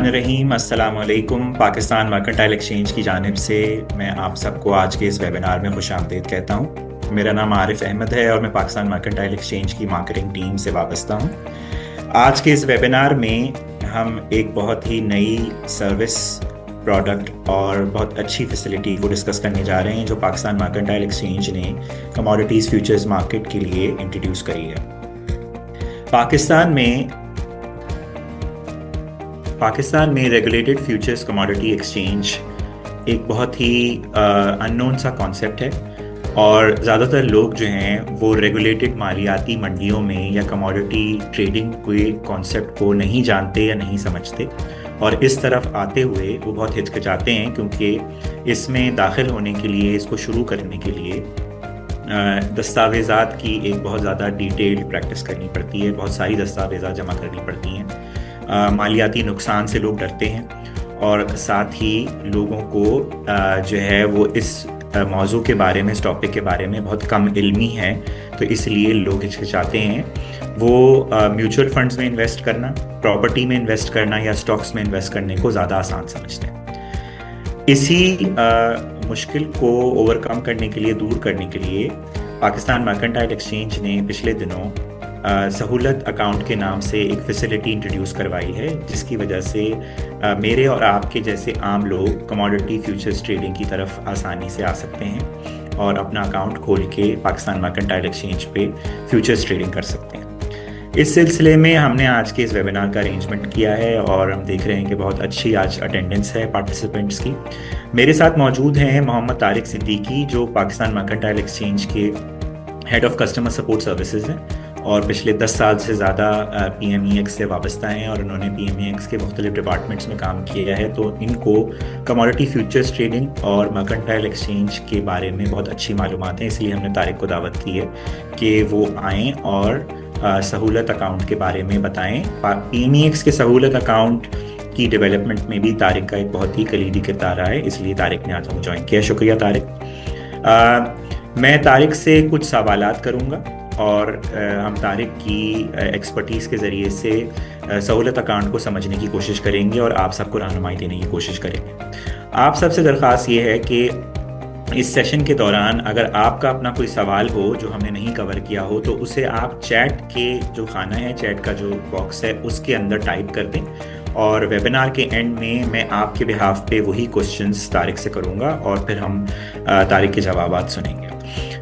बिस्मिल्लाहिर्रहमानिर्रहीम। अस्सलाम वालेकुम। पाकिस्तान मर्केंटाइल एक्सचेंज की जानिब से मैं आप सबको आज के इस वेबिनार में खुशामदीद कहता हूँ। मेरा नाम आरिफ अहमद है और मैं पाकिस्तान मर्केंटाइल एक्सचेंज की मार्केटिंग टीम से वाबस्ता हूँ। आज के इस वेबिनार में हम एक बहुत ही नई सर्विस, प्रोडक्ट और बहुत अच्छी फैसिलिटी को डिस्कस करने जा रहे हैं जो पाकिस्तान मर्केंटाइल एक्सचेंज ने कमोडिटीज़ फ्यूचर्स मार्केट के लिए इंट्रोड्यूस करी है। पाकिस्तान में रेगुलेटेड फ्यूचर्स कमोडिटी एक्सचेंज एक बहुत ही अननोन सा कॉन्सेप्ट है और ज़्यादातर लोग जो हैं वो रेगुलेटेड मालियाती मंडियों में या कमोडिटी ट्रेडिंग के कॉन्सेप्ट को नहीं जानते या नहीं समझते और इस तरफ आते हुए वो बहुत हिचकिचाते हैं, क्योंकि इसमें दाखिल होने के लिए, इसको शुरू करने के लिए दस्तावेज़ात की एक बहुत ज़्यादा डिटेल्ड प्रैक्टिस करनी पड़ती है। बहुत सारी दस्तावेज़ात जमा करनी पड़ती हैं। मालियाती नुकसान से लोग डरते हैं और साथ ही लोगों को जो है वो इस मौजू के बारे में, इस टॉपिक के बारे में बहुत कम इल्मी है, तो इसलिए लोग हिचकिचाते हैं। वो म्यूचुअल फंड्स में इन्वेस्ट करना, प्रॉपर्टी में इन्वेस्ट करना या स्टॉक्स में इन्वेस्ट करने को ज़्यादा आसान समझते हैं। इसी मुश्किल को ओवरकम करने के लिए, दूर करने के लिए पाकिस्तान मर्केंटाइल एक्सचेंज ने पिछले दिनों सहूलत अकाउंट के नाम से एक फैसिलिटी इंट्रोड्यूस करवाई है, जिसकी वजह से मेरे और आपके जैसे आम लोग कमोडिटी फ्यूचर्स ट्रेडिंग की तरफ आसानी से आ सकते हैं और अपना अकाउंट खोल के पाकिस्तान मर्केंटाइल एक्सचेंज पे फ्यूचर्स ट्रेडिंग कर सकते हैं। इस सिलसिले में हमने आज के इस वेबिनार का अरेंजमेंट किया है और हम देख रहे हैं कि बहुत अच्छी आज अटेंडेंस है पार्टिसिपेंट्स की। मेरे साथ मौजूद हैं मोहम्मद तारिक सिद्दीकी, जो पाकिस्तान मर्केंटाइल एक्सचेंज के head of customer support services हैं और पिछले 10 साल से ज़्यादा PMEX से वाबस्ता हैं और उन्होंने PMEX के मुख्तलिफ डिपार्टमेंट्स में काम किया है, तो इनको कमोडिटी फ्यूचर्स ट्रेडिंग और मर्केंटाइल एक्सचेंज के बारे में बहुत अच्छी मालूमात हैं। इसलिए हमने तारिक को दावत की है कि वो आएँ और सहूलत अकाउंट के बारे में बताएँ। PMEX के सहूलत अकाउंट की डेवलपमेंट में भी तारिक का एक बहुत ही कलीदी किरदार रहा है, इसलिए तारिक ने आज हमें ज्वाइन किया। शुक्रिया तारिक। मैं तारिक से कुछ सवालात करूँगा और हम तारिक की एक्सपर्टीज़ के ज़रिए से सहूलत अकाउंट को समझने की कोशिश करेंगे और आप सबको रहनुमाई देने की कोशिश करेंगे। आप सबसे दरख्वास्त ये है कि इस सेशन के दौरान अगर आपका अपना कोई सवाल हो जो हमने नहीं कवर किया हो, तो उसे आप चैट के जो खाना है, चैट का जो बॉक्स है, उसके अंदर टाइप कर दें और वेबिनार के एंड में मैं आपके बिहाफ पे वही क्वेश्चंस तारिक से करूँगा और फिर हम तारिक के जवाबात सुनेंगे।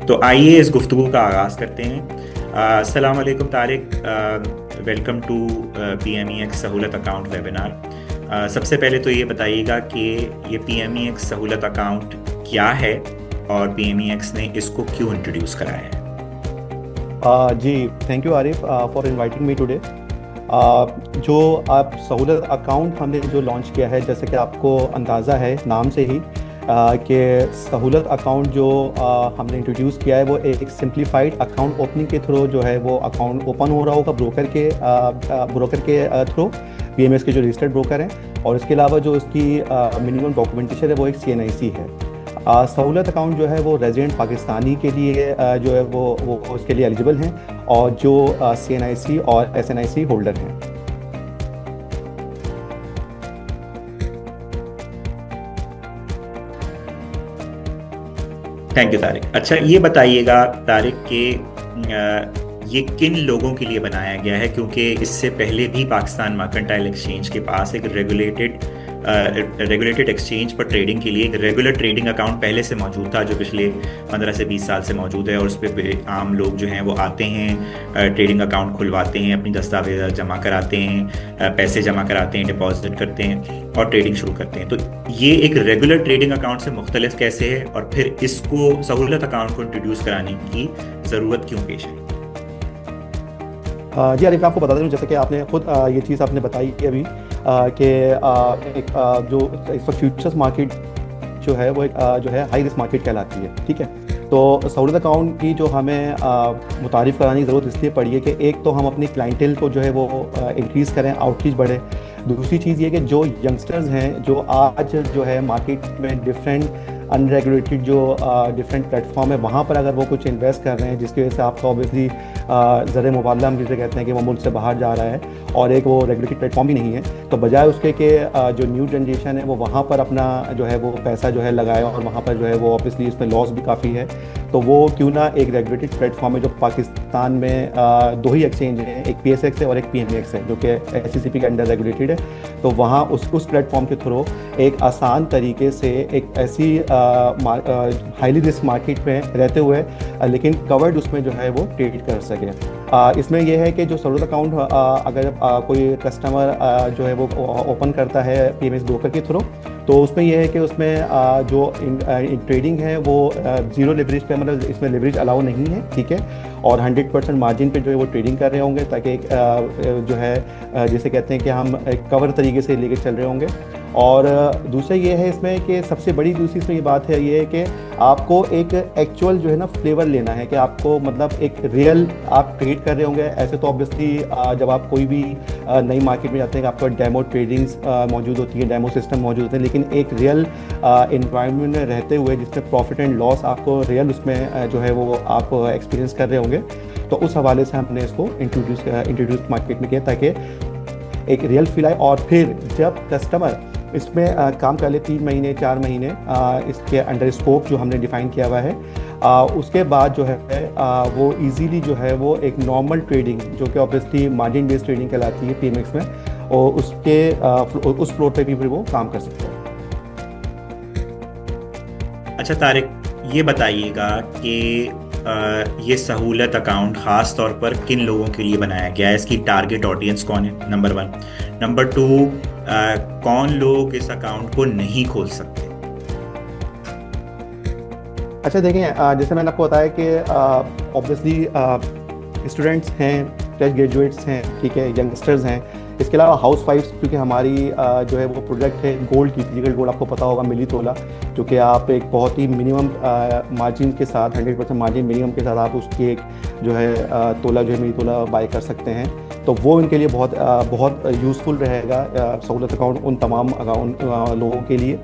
तो आइए इस गुफ्तगू का आगाज़ करते हैं। अस्सलाम वालेकुम तारिक, वेलकम टू PMEX सहूलत अकाउंट वेबिनार। सबसे पहले तो ये बताइएगा कि ये PMEX सहूलत अकाउंट क्या है और PMEX ने इसको क्यों इंट्रोड्यूस कराया है। जी, thank you Arif for inviting me today. जो आप सहूलत अकाउंट हमने जो लॉन्च किया है, जैसे कि आपको अंदाज़ा है नाम से ही कि सहूलत अकाउंट जो हमने इंट्रोड्यूस किया है वो एक सिंप्लीफाइड अकाउंट ओपनिंग के थ्रू जो है वो अकाउंट ओपन हो रहा होगा ब्रोकर के थ्रू, PMEX के जो रजिस्टर्ड ब्रोकर हैं, और इसके अलावा जो इसकी मिनिमम डॉक्यूमेंटेशन है वो एक CNIC है। सहूलत अकाउंट जो है वो रेजिडेंट पाकिस्तानी के लिए जो है वो उसके लिए एलिजिबल हैं और जो CNIC और SNIC होल्डर हैं। Thank you Tariq. अच्छा, ये बताइएगा तारिक कि ये किन लोगों के लिए बनाया गया है, क्योंकि इससे पहले भी पाकिस्तान मर्केंटाइल एक्सचेंज के पास एक रेगुलेटेड एक्सचेंज पर ट्रेडिंग के लिए एक रेगुलर ट्रेडिंग अकाउंट पहले से मौजूद था, जो पिछले 15 से 20 साल से मौजूद है और उस पर आम लोग जो हैं वो आते हैं, ट्रेडिंग अकाउंट खुलवाते हैं, अपनी दस्तावेज़ जमा कराते हैं, पैसे जमा कराते हैं, डिपॉजिट करते हैं और ट्रेडिंग शुरू करते हैं। तो ये एक रेगुलर ट्रेडिंग अकाउंट से मुख्तलिफ कैसे है और फिर इसको सहूलत अकाउंट को इंट्रोड्यूस कराने की ज़रूरत क्यों पेश है। जी आरिफ, मैं आपको बता दूँ, जैसे कि आपने खुद ये चीज़ आपने बताई अभी कि जो इस वक्त फ्यूचर्स मार्केट जो है वो एक जो है हाई रिस्क मार्केट कहलाती है, ठीक है। तो सहूलत अकाउंट की जो हमें मुतारिफ़ कराने की ज़रूरत इसलिए पड़ी है कि एक तो हम अपनी क्लाइंटेल को जो है वो इंक्रीज़ करें, आउटरीच बढ़े। दूसरी चीज़ ये कि जो यंगस्टर्स हैं जो आज जो है मार्केट में डिफरेंट अनरेगुलेटेड जो डिफरेंट प्लेटफॉर्म है, वहाँ पर अगर वो कुछ इन्वेस्ट कर रहे हैं, जिसकी वजह से आपका ऑब्वियसली ज़र मुबादला हम जिसे कहते हैं कि वो मुल्क से बाहर जा रहा है और एक वो रेगुलेटरी प्लेटफॉर्म भी नहीं है, तो बजाय उसके कि जो न्यू जनरेशन है वो वहाँ पर अपना जो है वो पैसा जो है लगाए और वहाँ पर जो है वो ऑब्वियसली इसमें लॉस भी काफ़ी है, तो वो क्यों ना एक रेगुलेटेड प्लेटफॉर्म है जो पाकिस्तान में दो ही एक्सचेंज हैं, एक PSX है और एक PMEX है जो कि SECP के अंडर रेगुलेटेड है, तो वहाँ उस प्लेटफॉर्म के थ्रू एक आसान तरीके से एक ऐसी हाईली रिस्क मार्केट में रहते हुए लेकिन कवर्ड उसमें जो है वो ट्रेड कर सके। इसमें यह है कि जो सहूलत अकाउंट अगर कोई कस्टमर जो है वो ओपन करता है PMS ब्रोकर के थ्रू, तो उसमें यह है कि उसमें जो ट्रेडिंग है वो ज़ीरो लेवरेज पे, मतलब इसमें लेवरेज अलाउ नहीं है, ठीक है, और 100% मार्जिन पे जो है वो ट्रेडिंग कर रहे होंगे ताकि एक जो है जिसे कहते हैं कि हम एक कवर तरीके से लेके चल रहे होंगे। और दूसरा ये है इसमें कि सबसे बड़ी दूसरी इसमें ये बात है ये है कि आपको एक एक्चुअल जो है ना फ्लेवर लेना है कि आपको मतलब एक रियल आप ट्रेड कर रहे होंगे। ऐसे तो ऑब्वियसली जब आप कोई भी नई मार्केट में जाते हैं आपका डेमो ट्रेडिंग्स मौजूद होती है, डेमो सिस्टम मौजूद होते हैं, लेकिन एक रियल इन्वायरमेंट में रहते हुए जिसमें प्रॉफिट एंड लॉस आपको रियल उसमें जो है वो आप एक्सपीरियंस कर रहे होंगे, तो उस हवाले से हमने इसको इंट्रोड्यूस मार्केट में किया ताकि एक रियल फील आए। और फिर जब कस्टमर इसमें काम कर ले 3 महीने 4 महीने इसके अंडर स्कोप जो हमने डिफाइन किया हुआ है, उसके बाद जो है वो इजीली जो है वो एक नॉर्मल ट्रेडिंग जो कि ऑब्वियसली मार्जिन बेस्ड ट्रेडिंग कहलाती है PMX में, और उसके उस फ्लोर पे भी फिर वो काम कर सकते हैं। अच्छा तारिक, ये बताइएगा कि ये सहूलत अकाउंट ख़ास तौर पर किन लोगों के लिए बनाया गया है, इसकी टारगेट ऑडियंस कौन है, नंबर 1। नंबर 2, कौन लोग इस अकाउंट को नहीं खोल सकते? अच्छा देखें, जैसे मैंने आपको बताया कि ऑब्वियसली स्टूडेंट्स हैं, फ्रेश ग्रेजुएट्स हैं, ठीक है, यंगस्टर्स हैं, इसके अलावा हाउस वाइफ्स, क्योंकि हमारी जो है वो प्रोडक्ट है गोल्ड की, फिजिकल गोल्ड आपको पता होगा मिली तोला, जो कि आप एक बहुत ही मिनिमम मार्जिन के साथ 100% मार्जिन मिनिमम के साथ आप उसकी एक जो है तोला जो है मिली तोला बाय कर सकते हैं, तो वो उनके लिए बहुत यूज़फुल रहेगा सहूलत अकाउंट उन तमाम अकाउंट लोगों के लिए।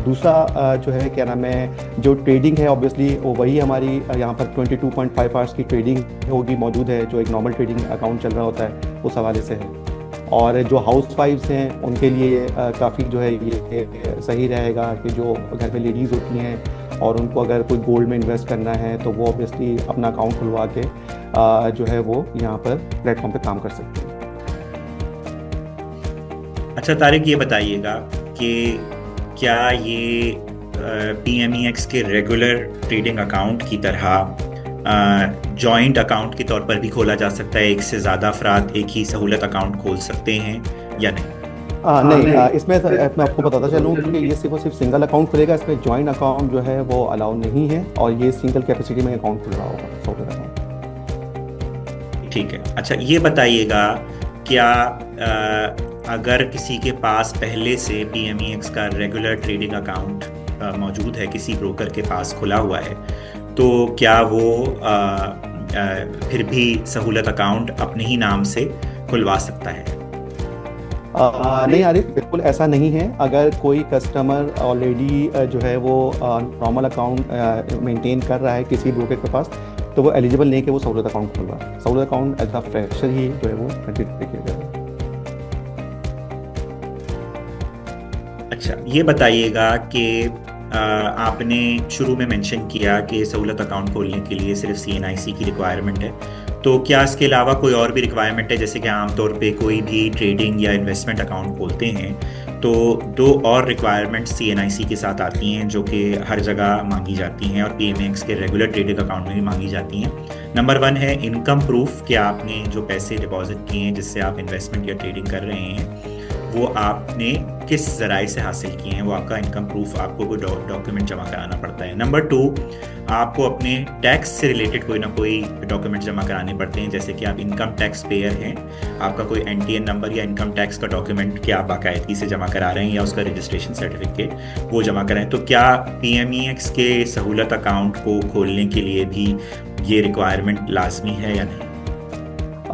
दूसरा जो है क्या नाम है, जो ट्रेडिंग है ऑब्वियसली वो वही हमारी यहाँ पर 22.5 आवर्स की ट्रेडिंग होगी मौजूद है, जो एक नॉर्मल ट्रेडिंग अकाउंट चल रहा होता है उस हवाले से है। और जो हाउस वाइफ्स हैं उनके लिए काफ़ी जो है ये सही रहेगा कि जो घर में लेडीज़ होती हैं और उनको अगर कोई गोल्ड में इन्वेस्ट करना है तो वो ऑब्वियसली अपना अकाउंट खुलवा के जो है वो यहाँ पर प्लेटफॉर्म पे काम कर सकते हैं। अच्छा तारिक, ये बताइएगा कि क्या ये PMEX के रेगुलर ट्रेडिंग अकाउंट की तरह जॉइंट अकाउंट के तौर पर भी खोला जा सकता है, एक से ज़्यादा अफराद एक ही सहूलत अकाउंट खोल सकते हैं या नहीं? नहीं, इसमें मैं आपको बताता चलूँ कि ये सिर्फ और सिर्फ सिंगल अकाउंट खुलेगा, इसमें जॉइंट अकाउंट जो है वो अलाउ नहीं है और ये सिंगल कैपेसिटी में अकाउंट खुल रहा होगा सहूलत अकाउंट। ठीक है। अच्छा ये बताइएगा, क्या अगर किसी के पास पहले से PMEX का रेगुलर ट्रेडिंग अकाउंट मौजूद है, किसी ब्रोकर के पास खुला हुआ है, तो क्या वो फिर भी सहूलत अकाउंट अपने ही नाम से खुलवा सकता है? नहीं आरिफ, बिल्कुल ऐसा नहीं है। अगर कोई कस्टमर ऑलरेडी जो है वो नॉर्मल अकाउंट मेंटेन कर रहा है किसी ब्रोकर के पास, तो वो एलिजिबल नहीं है कि वो सहूलत अकाउंट खुलवाए। सहूलत अकाउंट एज अ फ्रेशर ही जो है वो कंसिडर किया जाएगा। अच्छा ये बताइएगा कि आपने शुरू में मेंशन किया कि सहूलत अकाउंट खोलने के लिए सिर्फ CNIC की रिक्वायरमेंट है, तो क्या इसके अलावा कोई और भी रिक्वायरमेंट है? जैसे कि आमतौर पे कोई भी ट्रेडिंग या इन्वेस्टमेंट अकाउंट खोलते हैं तो 2 और रिक्वायरमेंट CNIC के साथ आती हैं जो कि हर जगह मांगी जाती हैं और PMEX के रेगुलर ट्रेडिंग अकाउंट में भी मांगी जाती हैं। नंबर 1 है इनकम प्रूफ, कि आपने जो पैसे डिपॉजिट किए हैं जिससे आप इन्वेस्टमेंट या ट्रेडिंग कर रहे हैं वो आपने किस ज़राए से हासिल किए हैं, वो आपका इनकम प्रूफ, आपको कोई डॉक्यूमेंट जमा कराना पड़ता है। नंबर 2, आपको अपने टैक्स से रिलेटेड कोई ना कोई डॉक्यूमेंट जमा कराने पड़ते हैं, जैसे कि आप इनकम टैक्स पेयर हैं, आपका कोई NTN नंबर या इनकम टैक्स का डॉक्यूमेंट क्या आप बाकायदगी से जमा करा रहे हैं या उसका रजिस्ट्रेशन सर्टिफिकेट वो जमा कराएं। तो क्या PMEX के सहूलत अकाउंट को खोलने के लिए भी ये रिक्वायरमेंट लाजमी है या नहीं?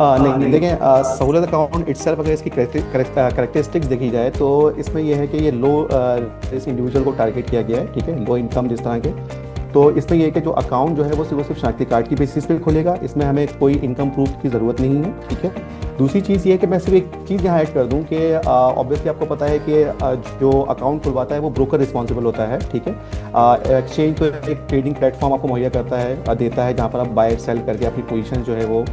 नहीं, देखें सहूलत अकाउंट इटसेल्फ अगर इसकी करेक्टरिस्टिक्स देखी जाए तो इसमें यह है कि ये लो इस इंडिविजुअल को टारगेट किया गया है, ठीक है, लो इनकम जिस तरह के, तो इसमें ये है कि जो अकाउंट जो है वो सिर्फ शनाख्ती कार्ड की बेसिस पे खुलेगा, इसमें हमें कोई इनकम प्रूफ की ज़रूरत नहीं है, ठीक है। दूसरी चीज़ ये है कि मैं सिर्फ एक चीज़ यहाँ ऐड कर दूँ कि ऑब्वियसली आपको पता है कि जो अकाउंट खुलवाता है वो ब्रोकर रिस्पॉन्सिबल होता है, ठीक है। एक्सचेंज तो एक ट्रेडिंग प्लेटफॉर्म आपको मुहैया करता है, देता है, जहाँ पर आप बाय सेल करके अपनी पोजीशन जो है वो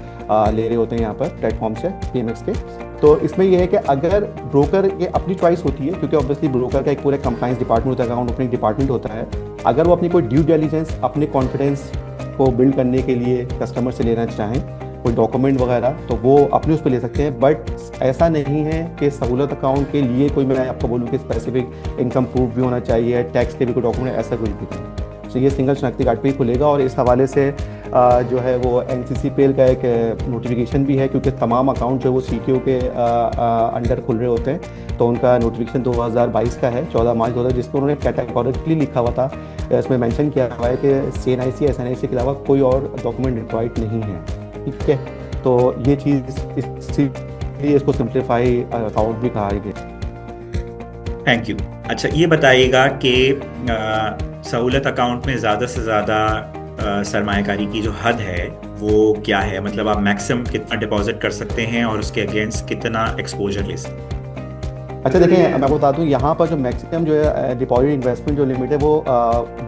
ले रहे होते हैं यहाँ पर प्लेटफॉर्म से पीएमएक्स के। तो इसमें यह है कि अगर ब्रोकर ये अपनी चॉइस होती है, क्योंकि ऑब्वियसली ब्रोकर का एक पूरा कंप्लाइंस डिपार्टमेंट होता है, अकाउंट ओपनिंग डिपार्टमेंट होता है, अगर वो अपनी कोई ड्यू डिलिजेंस अपने कॉन्फिडेंस को बिल्ड करने के लिए कस्टमर से लेना चाहें कोई डॉक्यूमेंट वगैरह, तो वो अपने उस पर ले सकते हैं। बट ऐसा नहीं है कि सहूलत अकाउंट के लिए कोई मैं आपको बोलूँ कि स्पेसिफिक इनकम प्रूफ भी होना चाहिए, टैक्स के भी कोई डॉक्यूमेंट, ऐसा कुछ भी नहीं। तो ये सिंगल शनाख्ती कार्ड पे ही खुलेगा। और इस हवाले से जो है वो NCCPL का एक नोटिफिकेशन भी है, क्योंकि तमाम अकाउंट जो है वो CTO के अंडर खुल रहे होते हैं। तो उनका नोटिफिकेशन 2022 का है, 14 मार्च 2000, जिसको उन्होंने कैटेगोरिकली लिखा हुआ था, इसमें मेंशन किया हुआ है कि CNIC SNIC के अलावा कोई और डॉक्यूमेंट रिक्वायर्ड नहीं है, ठीक है। तो ये चीज़ इसलिए इसको सिंप्लीफाई अकाउंट भी कहा गया। Thank you. अच्छा, ये बताइएगा कि सहूलत अकाउंट में ज़्यादा से ज़्यादा सरमायाकारी की जो हद है वो क्या है? मतलब आप मैक्सिमम कितना डिपॉजिट कर सकते हैं और उसके अगेंस्ट कितना एक्सपोजर ले सकते हैं? अच्छा देखिए, मैं आपको बता दूं, यहाँ पर जो मैक्सिमम जो है डिपॉजिट इन्वेस्टमेंट जो लिमिट है वो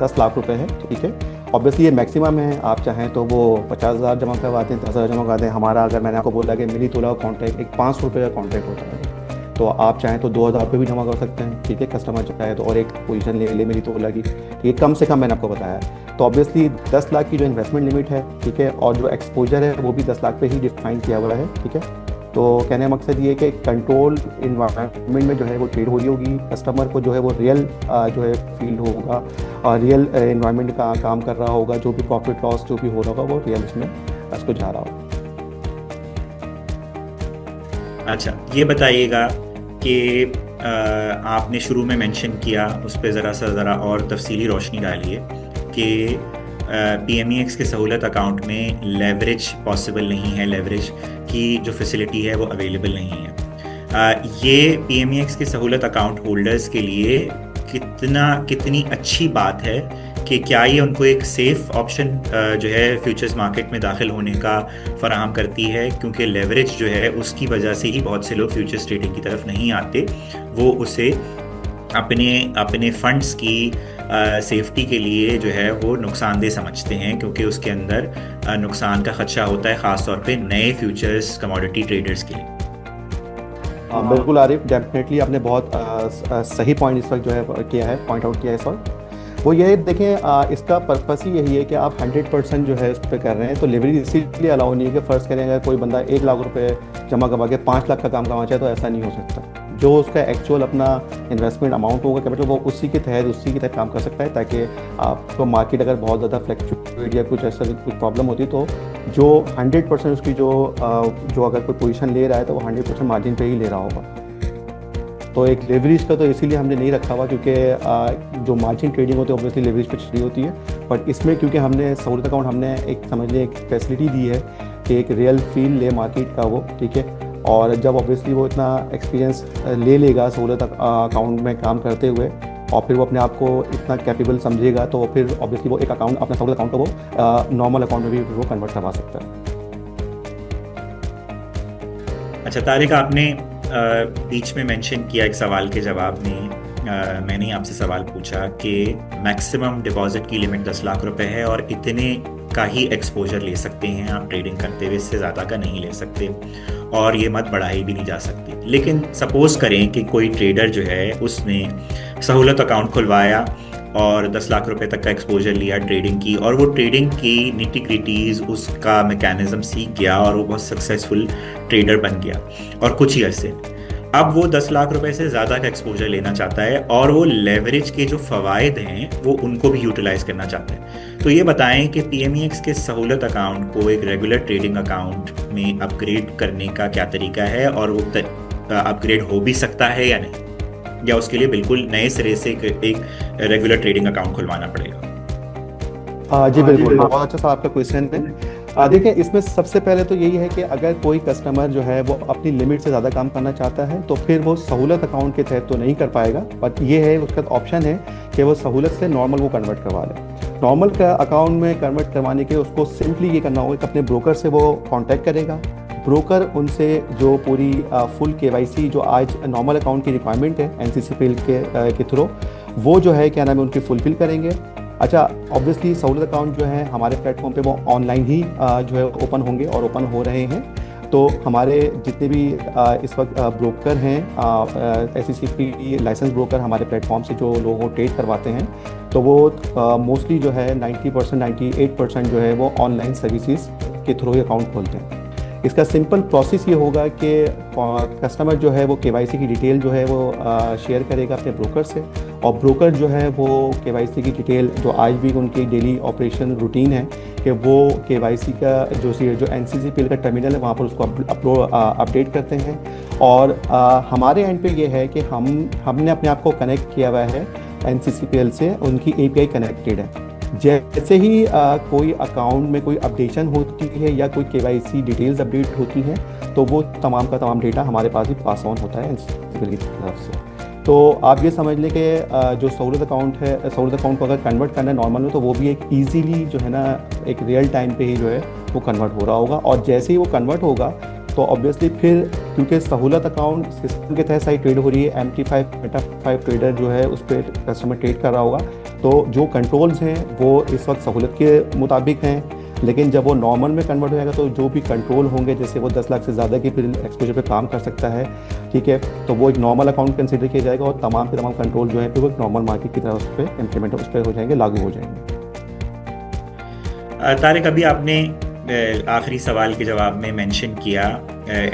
10 लाख रुपए है, ठीक है। ऑब्वियसली ये मैक्सिमम है, आप चाहें तो वो 50,000 जमा करवाते हैं, 10,000 जमा करवाते हैं। हमारा, अगर मैंने आपको बोला कि मिली तोला कॉन्ट्रैक्ट एक 500 रुपये का कॉन्ट्रैक्ट होता है, तो आप चाहें तो 2,000 रुपये भी जमा कर सकते हैं, ठीक है। कस्टमर चाहे तो और एक पोजीशन ले मेरी तोला की, ठीक है, कम से कम मैंने आपको बताया। तो ऑब्वियसली 10 लाख की जो इन्वेस्टमेंट लिमिट है, ठीक है, और जो एक्सपोजर है वो भी 10 लाख पे ही डिफाइन किया हुआ है, ठीक है। तो कहने का मकसद ये है कि कंट्रोल इन्वायरमेंट में जो है वो ट्रेड हो रही होगी, कस्टमर को जो है वो रियल जो है फील होगा और रियल इन्वायरमेंट का काम कर रहा होगा, जो भी प्रॉफिट लॉस जो भी हो रहा होगा वो रियल उसमें उसको जा रहा होगा। अच्छा, ये बताइएगा कि आपने शुरू में मेंशन किया, उस पर ज़रा और तफसीली रोशनी डालिए कि PMEX के सहूलत अकाउंट में लेवरेज पॉसिबल नहीं है, लेवरेज की जो फैसिलिटी है वो अवेलेबल नहीं है। ये PMEX के सहूलत अकाउंट होल्डर्स के लिए कितनी अच्छी बात है कि क्या ये उनको एक सेफ ऑप्शन जो है फ्यूचर्स मार्केट में दाखिल होने का फराहम करती है, क्योंकि लेवरेज जो है उसकी वजह से ही बहुत से लोग फ्यूचर्स ट्रेडिंग की तरफ नहीं आते। वो उसे अपने फंड्स की सेफ्टी के लिए जो है वो नुकसानदेह समझते हैं, क्योंकि उसके अंदर नुकसान का खदशा होता है, ख़ास तौर पे नए फ्यूचर्स कमोडिटी ट्रेडर्स के लिए। बिल्कुल आरिफ, डेफिनेटली आपने बहुत सही पॉइंट इस वक्त जो है किया है, पॉइंट आउट किया है इस वक्त। वो ये देखें, इसका पर्पस ही यही है कि आप 100% जो है उस पर कर रहे हैं। तो लेवरेज इसीलिए अलाउ नहीं है कि फ़र्ज़ करें अगर कोई बंदा 1 लाख रुपए जमा करवा के 5 लाख का काम करना चाहे, तो ऐसा नहीं हो सकता। जो उसका एक्चुअल अपना इन्वेस्टमेंट अमाउंट होगा कैपिटल, वो उसी के तहत काम कर सकता है, ताकि आपको मार्केट अगर बहुत ज़्यादा फ्लक्चुएट या कुछ ऐसा कुछ प्रॉब्लम होती है, तो जो 100% उसकी जो अगर कोई पोजीशन ले रहा है तो वो 100% मार्जिन पे ही ले रहा होगा। तो एक लेवरेज का तो इसीलिए हमने नहीं रखा हुआ, क्योंकि जो मार्जिन ट्रेडिंग होती है ऑब्वियसली लेवरेज पे चली होती है। बट इसमें क्योंकि हमने सहूलत अकाउंट हमने एक समझने एक फैसिलिटी दी है कि एक रियल फील ले मार्केट का वो, ठीक है। और जब ऑब्वियसली वो इतना एक्सपीरियंस ले लेगा सहूलत अकाउंट में काम करते हुए, और फिर वो अपने आप को इतना कैपेबल समझेगा, तो फिर ऑब्वियसली वो एक अकाउंट अपना सहूलत अकाउंट को वो नॉर्मल अकाउंट में भी वो कन्वर्ट करवा सकता है। अच्छा तारिक, आपने बीच में मेंशन किया एक सवाल के जवाब में, मैंने आपसे सवाल पूछा कि मैक्सिमम डिपॉजिट की लिमिट 10 लाख रुपए है और इतने का ही एक्सपोजर ले सकते हैं आप ट्रेडिंग करते हुए, इससे ज़्यादा का नहीं ले सकते और ये मत बढ़ाई भी नहीं जा सकती। लेकिन सपोज करें कि कोई ट्रेडर जो है उसने सहूलत अकाउंट खुलवाया और 10 लाख रुपए तक का एक्सपोजर लिया ट्रेडिंग की, और वो ट्रेडिंग की निटी ग्रिटीज़ उसका मैकेनिज्म सीख गया और वो बहुत सक्सेसफुल ट्रेडर बन गया, और कुछ ही अरसे अब वो 10 लाख रुपए से ज़्यादा का एक्सपोजर लेना चाहता है और वो लेवरेज के जो फ़वाइद हैं वो उनको भी यूटिलाइज करना चाहता है। तो ये बताएं कि PMEX के सहूलत अकाउंट को एक रेगुलर ट्रेडिंग अकाउंट में अपग्रेड करने का क्या तरीका है, और वो अपग्रेड हो भी सकता है या नहीं, या उसके लिए बिल्कुल नए सिरे से एक रेगुलर ट्रेडिंग अकाउंट खुलवाना पड़ेगा? जी बिल्कुल, बहुत अच्छा सा आपका क्वेश्चन है। देखिए, इसमें सबसे पहले तो यही है कि अगर कोई कस्टमर जो है वो अपनी लिमिट से ज़्यादा काम करना चाहता है, तो फिर वो सहूलत अकाउंट के तहत तो नहीं कर पाएगा, बट ये है उसका ऑप्शन है कि वो सहूलत से नॉर्मल वो कन्वर्ट करवा ले। नॉर्मल का अकाउंट में कन्वर्ट करवाने के उसको सिंपली ये करना होगा कि अपने ब्रोकर से वो कांटेक्ट करेगा। ब्रोकर उनसे जो पूरी फुल केवाईसी जो आज नॉर्मल अकाउंट की रिक्वायरमेंट है एनसीसीपीएल के थ्रू, वो जो है क्या नाम है उनकी फुलफिल करेंगे। अच्छा, ऑब्वियसली सहूलत अकाउंट जो है हमारे प्लेटफॉर्म पे वो ऑनलाइन ही जो है ओपन होंगे और ओपन हो रहे हैं। तो हमारे जितने भी इस वक्त ब्रोकर हैं, एससीसीपी लाइसेंस ब्रोकर हमारे प्लेटफॉर्म से जो लोगों को ट्रेड करवाते हैं, तो वो मोस्टली जो है 90% 98% जो है वो ऑनलाइन सर्विसेज के थ्रू ही अकाउंट खोलते हैं। इसका सिंपल प्रोसेस ये होगा कि कस्टमर जो है वो केवाईसी की डिटेल जो है वो शेयर करेगा अपने ब्रोकर से, और ब्रोकर जो है वो केवाईसी की डिटेल जो आज भी उनकी डेली ऑपरेशन रूटीन है कि वो केवाईसी का जो एनसीसीपीएल का टर्मिनल है वहाँ पर उसको अपडेट करते हैं। और हमारे एंड पे ये है कि हमने अपने आप को कनेक्ट किया हुआ है एनसीसीपीएल से, उनकी एपीआई कनेक्टेड है। जैसे ही कोई अकाउंट में कोई अपडेशन होती है या कोई केवाईसी डिटेल्स अपडेट होती हैं, तो वो तमाम का तमाम डेटा हमारे पास ही पास ऑन होता है एनसीसीपीएल की तरफ से। तो आप ये समझ लें कि जो सहूलत अकाउंट है, सहूलत अकाउंट को अगर कन्वर्ट करना है नॉर्मल में, तो वो भी एक ईजीली जो है ना एक रियल टाइम पे ही जो है वो कन्वर्ट हो रहा होगा। और जैसे ही वो कन्वर्ट होगा तो ऑब्वियसली फिर क्योंकि सहूलत अकाउंट सिस्टम के तहत सारी ट्रेड हो रही है, MT5 मेटा5 ट्रेडर जो है उस पर कस्टमर ट्रेड कर रहा होगा, तो जो कंट्रोल्स हैं वो इस वक्त सहूलत के मुताबिक हैं। लेकिन जब वो नॉर्मल में कन्वर्ट हो जाएगा तो जो भी कंट्रोल होंगे, जैसे वो 10 लाख से ज़्यादा की फिर एक्सपोजर पे काम कर सकता है, ठीक है, तो वो एक नॉर्मल अकाउंट कंसिडर किया जाएगा और तमाम के तमाम कंट्रोल जो है फिर वो एक नॉर्मल मार्केट की तरह उस पर इम्प्लीमेंट उस पर हो जाएंगे, लागू हो जाएंगे। तारिक, अभी आपने आखिरी सवाल के जवाब में मेंशन किया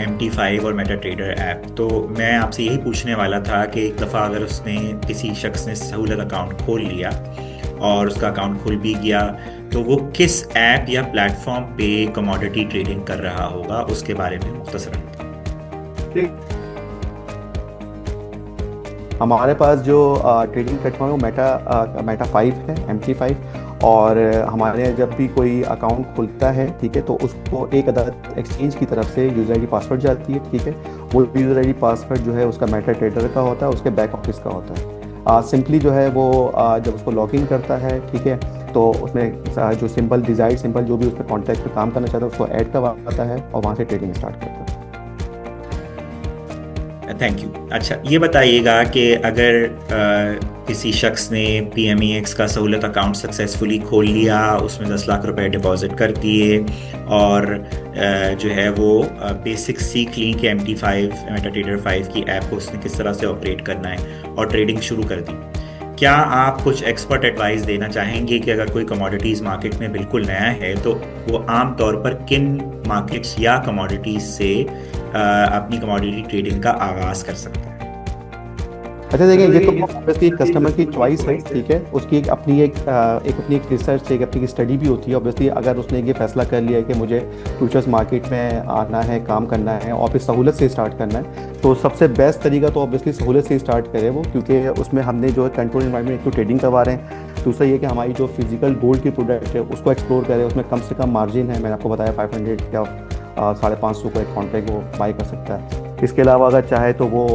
MT5 और मेटा ट्रेडर ऐप, तो मैं आपसे यही पूछने वाला था कि एक दफ़ा अगर उसने किसी शख्स ने सहूलत अकाउंट खोल लिया और उसका अकाउंट खुल भी गया, तो वो किस ऐप या प्लेटफॉर्म पे कमोडिटी ट्रेडिंग कर रहा होगा, उसके बारे में मुख्तसरन। हमारे पास जो ट्रेडिंग प्लेटफॉर्म है वो मेटा5 है, MT5। और हमारे जब भी कोई अकाउंट खुलता है, ठीक है, तो उसको एक अदालत एक्सचेंज की तरफ से यूज़र आईडी पासवर्ड जाती है, ठीक है। वो यूज़र आईडी पासवर्ड जो है उसका मेटा ट्रेडर का होता है, उसके बैक ऑफिस का होता है। सिंपली जो है वो जब उसको लॉगिन करता है, ठीक है, तो उसमें जो सिंपल डिज़ायर सिंपल जो भी उस पर कॉन्टैक्ट पे काम करना चाहता है उसको ऐड करवाता है और वहाँ से ट्रेडिंग स्टार्ट करता है। Thank you. अच्छा, ये बताइएगा कि अगर किसी शख्स ने PMEX का सहूलत अकाउंट सक्सेसफुली खोल लिया, उसमें 10 लाख रुपए डिपॉजिट कर दिए और जो है वो बेसिक्स सीख ली कि MT5 मेटा ट्रेडर 5 की ऐप को उसने किस तरह से ऑपरेट करना है और ट्रेडिंग शुरू कर दी, क्या आप कुछ एक्सपर्ट एडवाइस देना चाहेंगे कि अगर कोई कमोडिटीज़ मार्केट में बिल्कुल नया है तो वो आम तौर पर किन मार्केट्स या कमोडिटीज़ से अपनी कमोडिटी ट्रेडिंग का आगाज़ कर सकता है? अच्छा, देखिए, ये तो ऑब्वियसली कस्टमर की चॉइस है, ठीक है, उसकी एक अपनी रिसर्च, एक अपनी स्टडी भी होती है। ऑब्वियसली अगर उसने ये फैसला कर लिया है कि मुझे फ्यूचर्स मार्केट में आना है, काम करना है और फिर सहूलत से स्टार्ट करना है, तो सबसे बेस्ट तरीका तो ऑब्वियसली सहूलत से स्टार्ट करे वो, क्योंकि उसमें हमने जो है कंट्रोल इन्वायरमेंट एक तो ट्रेडिंग करवा रहे हैं, दूसरा ये कि हमारी जो फिजिकल गोल्ड की प्रोडक्ट है उसको एक्सप्लोर करें, उसमें कम से कम मार्जिन है। मैंने आपको बताया 500 या 550 का एक कॉन्ट्रैक्ट वो बाई कर सकता है। इसके अलावा अगर चाहे तो वो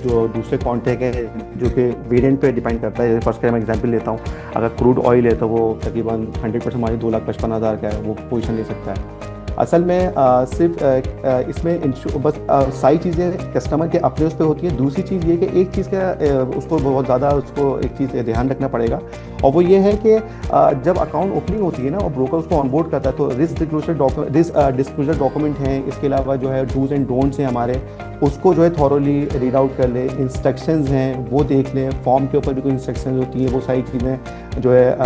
जो दूसरे कॉन्ट्रैक्ट हैं जो कि वेरिएंट पे डिपेंड करता है, जैसे फर्स्ट का मैं एग्जांपल लेता हूँ, अगर क्रूड ऑयल है तो वो तकरीबन 100% हमारी 2,55,000 का है, वो पोजीशन ले सकता है। असल में सिर्फ इसमें बस सारी चीज़ें कस्टमर के अपने उस पर होती है। दूसरी चीज़ ये कि एक चीज़ का उसको बहुत ज़्यादा उसको एक चीज़ ध्यान रखना पड़ेगा, और वो ये है कि जब अकाउंट ओपनिंग होती है ना और ब्रोकर उसको ऑनबोर्ड करता है, तो रिस्क डिस्क्लोजर डॉक्यूमेंट हैं, इसके अलावा जो है डूज एंड डोंट्स हैं हमारे, उसको जो है थॉरोली रीड आउट कर ले, इंस्ट्रक्शंस हैं वो देख लें, फॉर्म के ऊपर भी कोई इंस्ट्रक्शंस होती है वो सारी चीज़ें जो है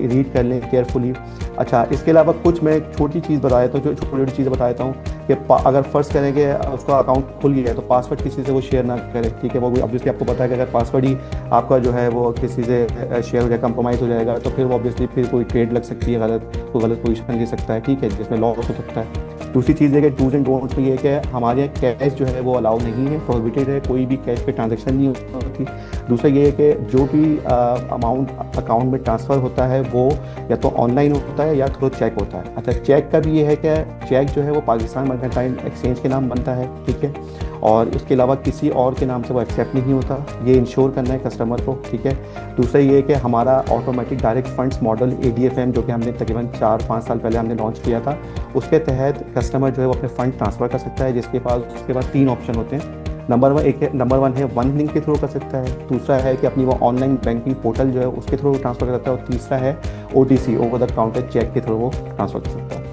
रीड कर लें केयरफुली। अच्छा, इसके अलावा कुछ मैं छोटी चीज़ बता देता हूँ, जो छोटी छोटी चीज़ें बता देता हूँ कि अगर फर्स्ट करेंगे उसका अकाउंट खुल गया है तो पासवर्ड किसी से वो शेयर ना करें, ठीक है। वो ऑब्वियसली आपको पता है कि अगर पासवर्ड ही आपका जो है वो किसी से शेयर हो जाए, कंप्रोमाइज़ हो जाएगा, तो फिर वो ऑब्वियसली फिर कोई ट्रेड लग सकती है, कोई गलत पोजीशन ले सकता है, ठीक है, जिसमें लॉस हो सकता है। दूसरी चीज़ है कि डूज एंड डोंट्स में ये है कि हमारे यहाँ कैश जो है वो अलाउ नहीं है, प्रोहिबिटेड है, कोई भी कैश पे ट्रांजैक्शन नहीं होती। दूसरा ये है कि जो भी अमाउंट अकाउंट में ट्रांसफ़र होता है वो या तो ऑनलाइन होता है या थ्रू चेक होता है। अच्छा, चेक का भी ये है कि चेक जो है वो पाकिस्तान मर्केंटाइल एक्सचेंज के नाम बनता है, ठीक है, और उसके अलावा किसी और के नाम से वो एक्सेप्ट नहीं होता। ये इंश्योर करना है कस्टमर को, ठीक है। दूसरा ये कि हमारा automatic direct funds model ADFM जो कि हमने तकरीबन 4-5 साल पहले हमने लॉन्च किया था, उसके तहत कस्टमर जो है वो अपने फंड ट्रांसफ़र कर सकता है, जिसके पास उसके बाद 3 ऑप्शन होते हैं। नंबर वन है वन लिंक के थ्रू कर सकता है, दूसरा है कि अपनी वो ऑनलाइन बैंकिंग पोर्टल जो है उसके थ्रू ट्रांसफ़र कर सकता है, और तीसरा है OTC over the counter check के थ्रू वो ट्रांसफ़र कर सकता है।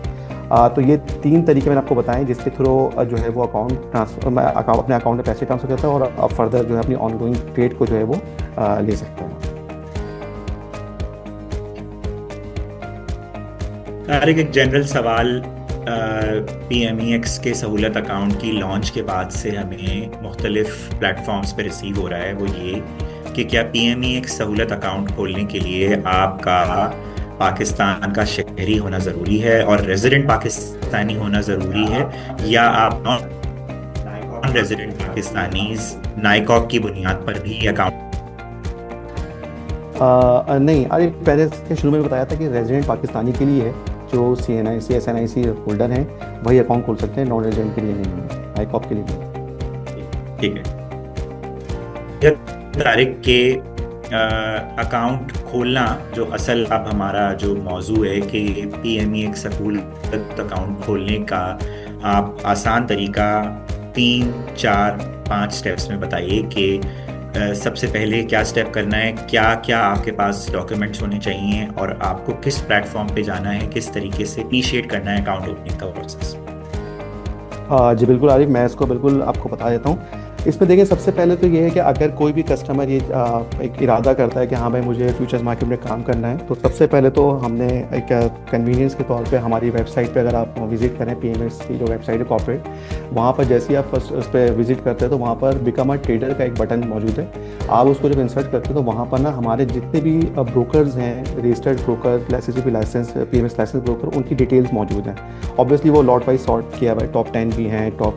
तो ये 3 तरीके मैंने आपको बताएं जिसके थ्रू जो है वो अपने अकाउंट में पैसे ट्रांसफ़र करता है और अब फर्दर जो है अपनी ऑनगोइंग ट्रेड को जो है वो ले सकता है। तारिक, एक जनरल सवाल PMEX के सहूलत अकाउंट की लॉन्च के बाद से हमें मुख्तलिफ प्लेटफॉर्म्स पे रिसीव हो रहा है, वो ये कि क्या PMEX सहूलत अकाउंट खोलने के लिए आपका पाकिस्तान का शहरी होना ज़रूरी है और रेजिडेंट पाकिस्तानी होना ज़रूरी है, या आप नॉन रेजिडेंट पाकिस्तानीज नाइकॉक की बुनियाद पर भी अकाउंट? नहीं, अरे पहले के शुरू में बताया था कि रेजिडेंट पाकिस्तानी के लिए है, जो CNIC SNIC होल्डर हैं वही अकाउंट खोल सकते हैं, नॉन रेजिडेंट के लिए नहीं है, नाइकॉक के लिए नहीं। ठीक है तारिक, के अकाउंट खोलना जो असल अब हमारा जो मौजू है कि PMEX सहूलत अकाउंट खोलने का आप आसान तरीका 3, 4, 5 स्टेप्स में बताइए कि सबसे पहले क्या स्टेप करना है, क्या क्या आपके पास डॉक्यूमेंट्स होने चाहिए और आपको किस प्लेटफॉर्म पे जाना है, किस तरीके से इनिशिएट करना है अकाउंट ओपनिंग का प्रोसेस। जी बिल्कुल आरिफ, मैं इसको बिल्कुल आपको बता देता हूँ। इसमें देखिए, सबसे पहले तो ये है कि अगर कोई भी कस्टमर ये एक इरादा करता है कि हाँ भाई मुझे फ्यूचर्स मार्केट में काम करना है, तो सबसे पहले तो हमने एक कन्वीनियंस के तौर पे हमारी वेबसाइट पे अगर आप विज़िट करें, PMEX की जो वेबसाइट है कॉर्पोरेट, वहाँ पर जैसे ही आप फर्स्ट उस पर विज़िट करते हैं तो वहाँ पर बिकम अ ट्रेडर का एक बटन मौजूद है। आप उसको जब इंसर्ट करते हैं तो वहाँ पर ना हमारे जितने भी ब्रोकर्स हैं, registered broker, SCCP license, PMEX license broker, उनकी डिटेल्स मौजूद हैं। ऑब्वियसली वो लॉट वाइज सॉर्ट किया हुआ है, टॉप 10 भी हैं, टॉप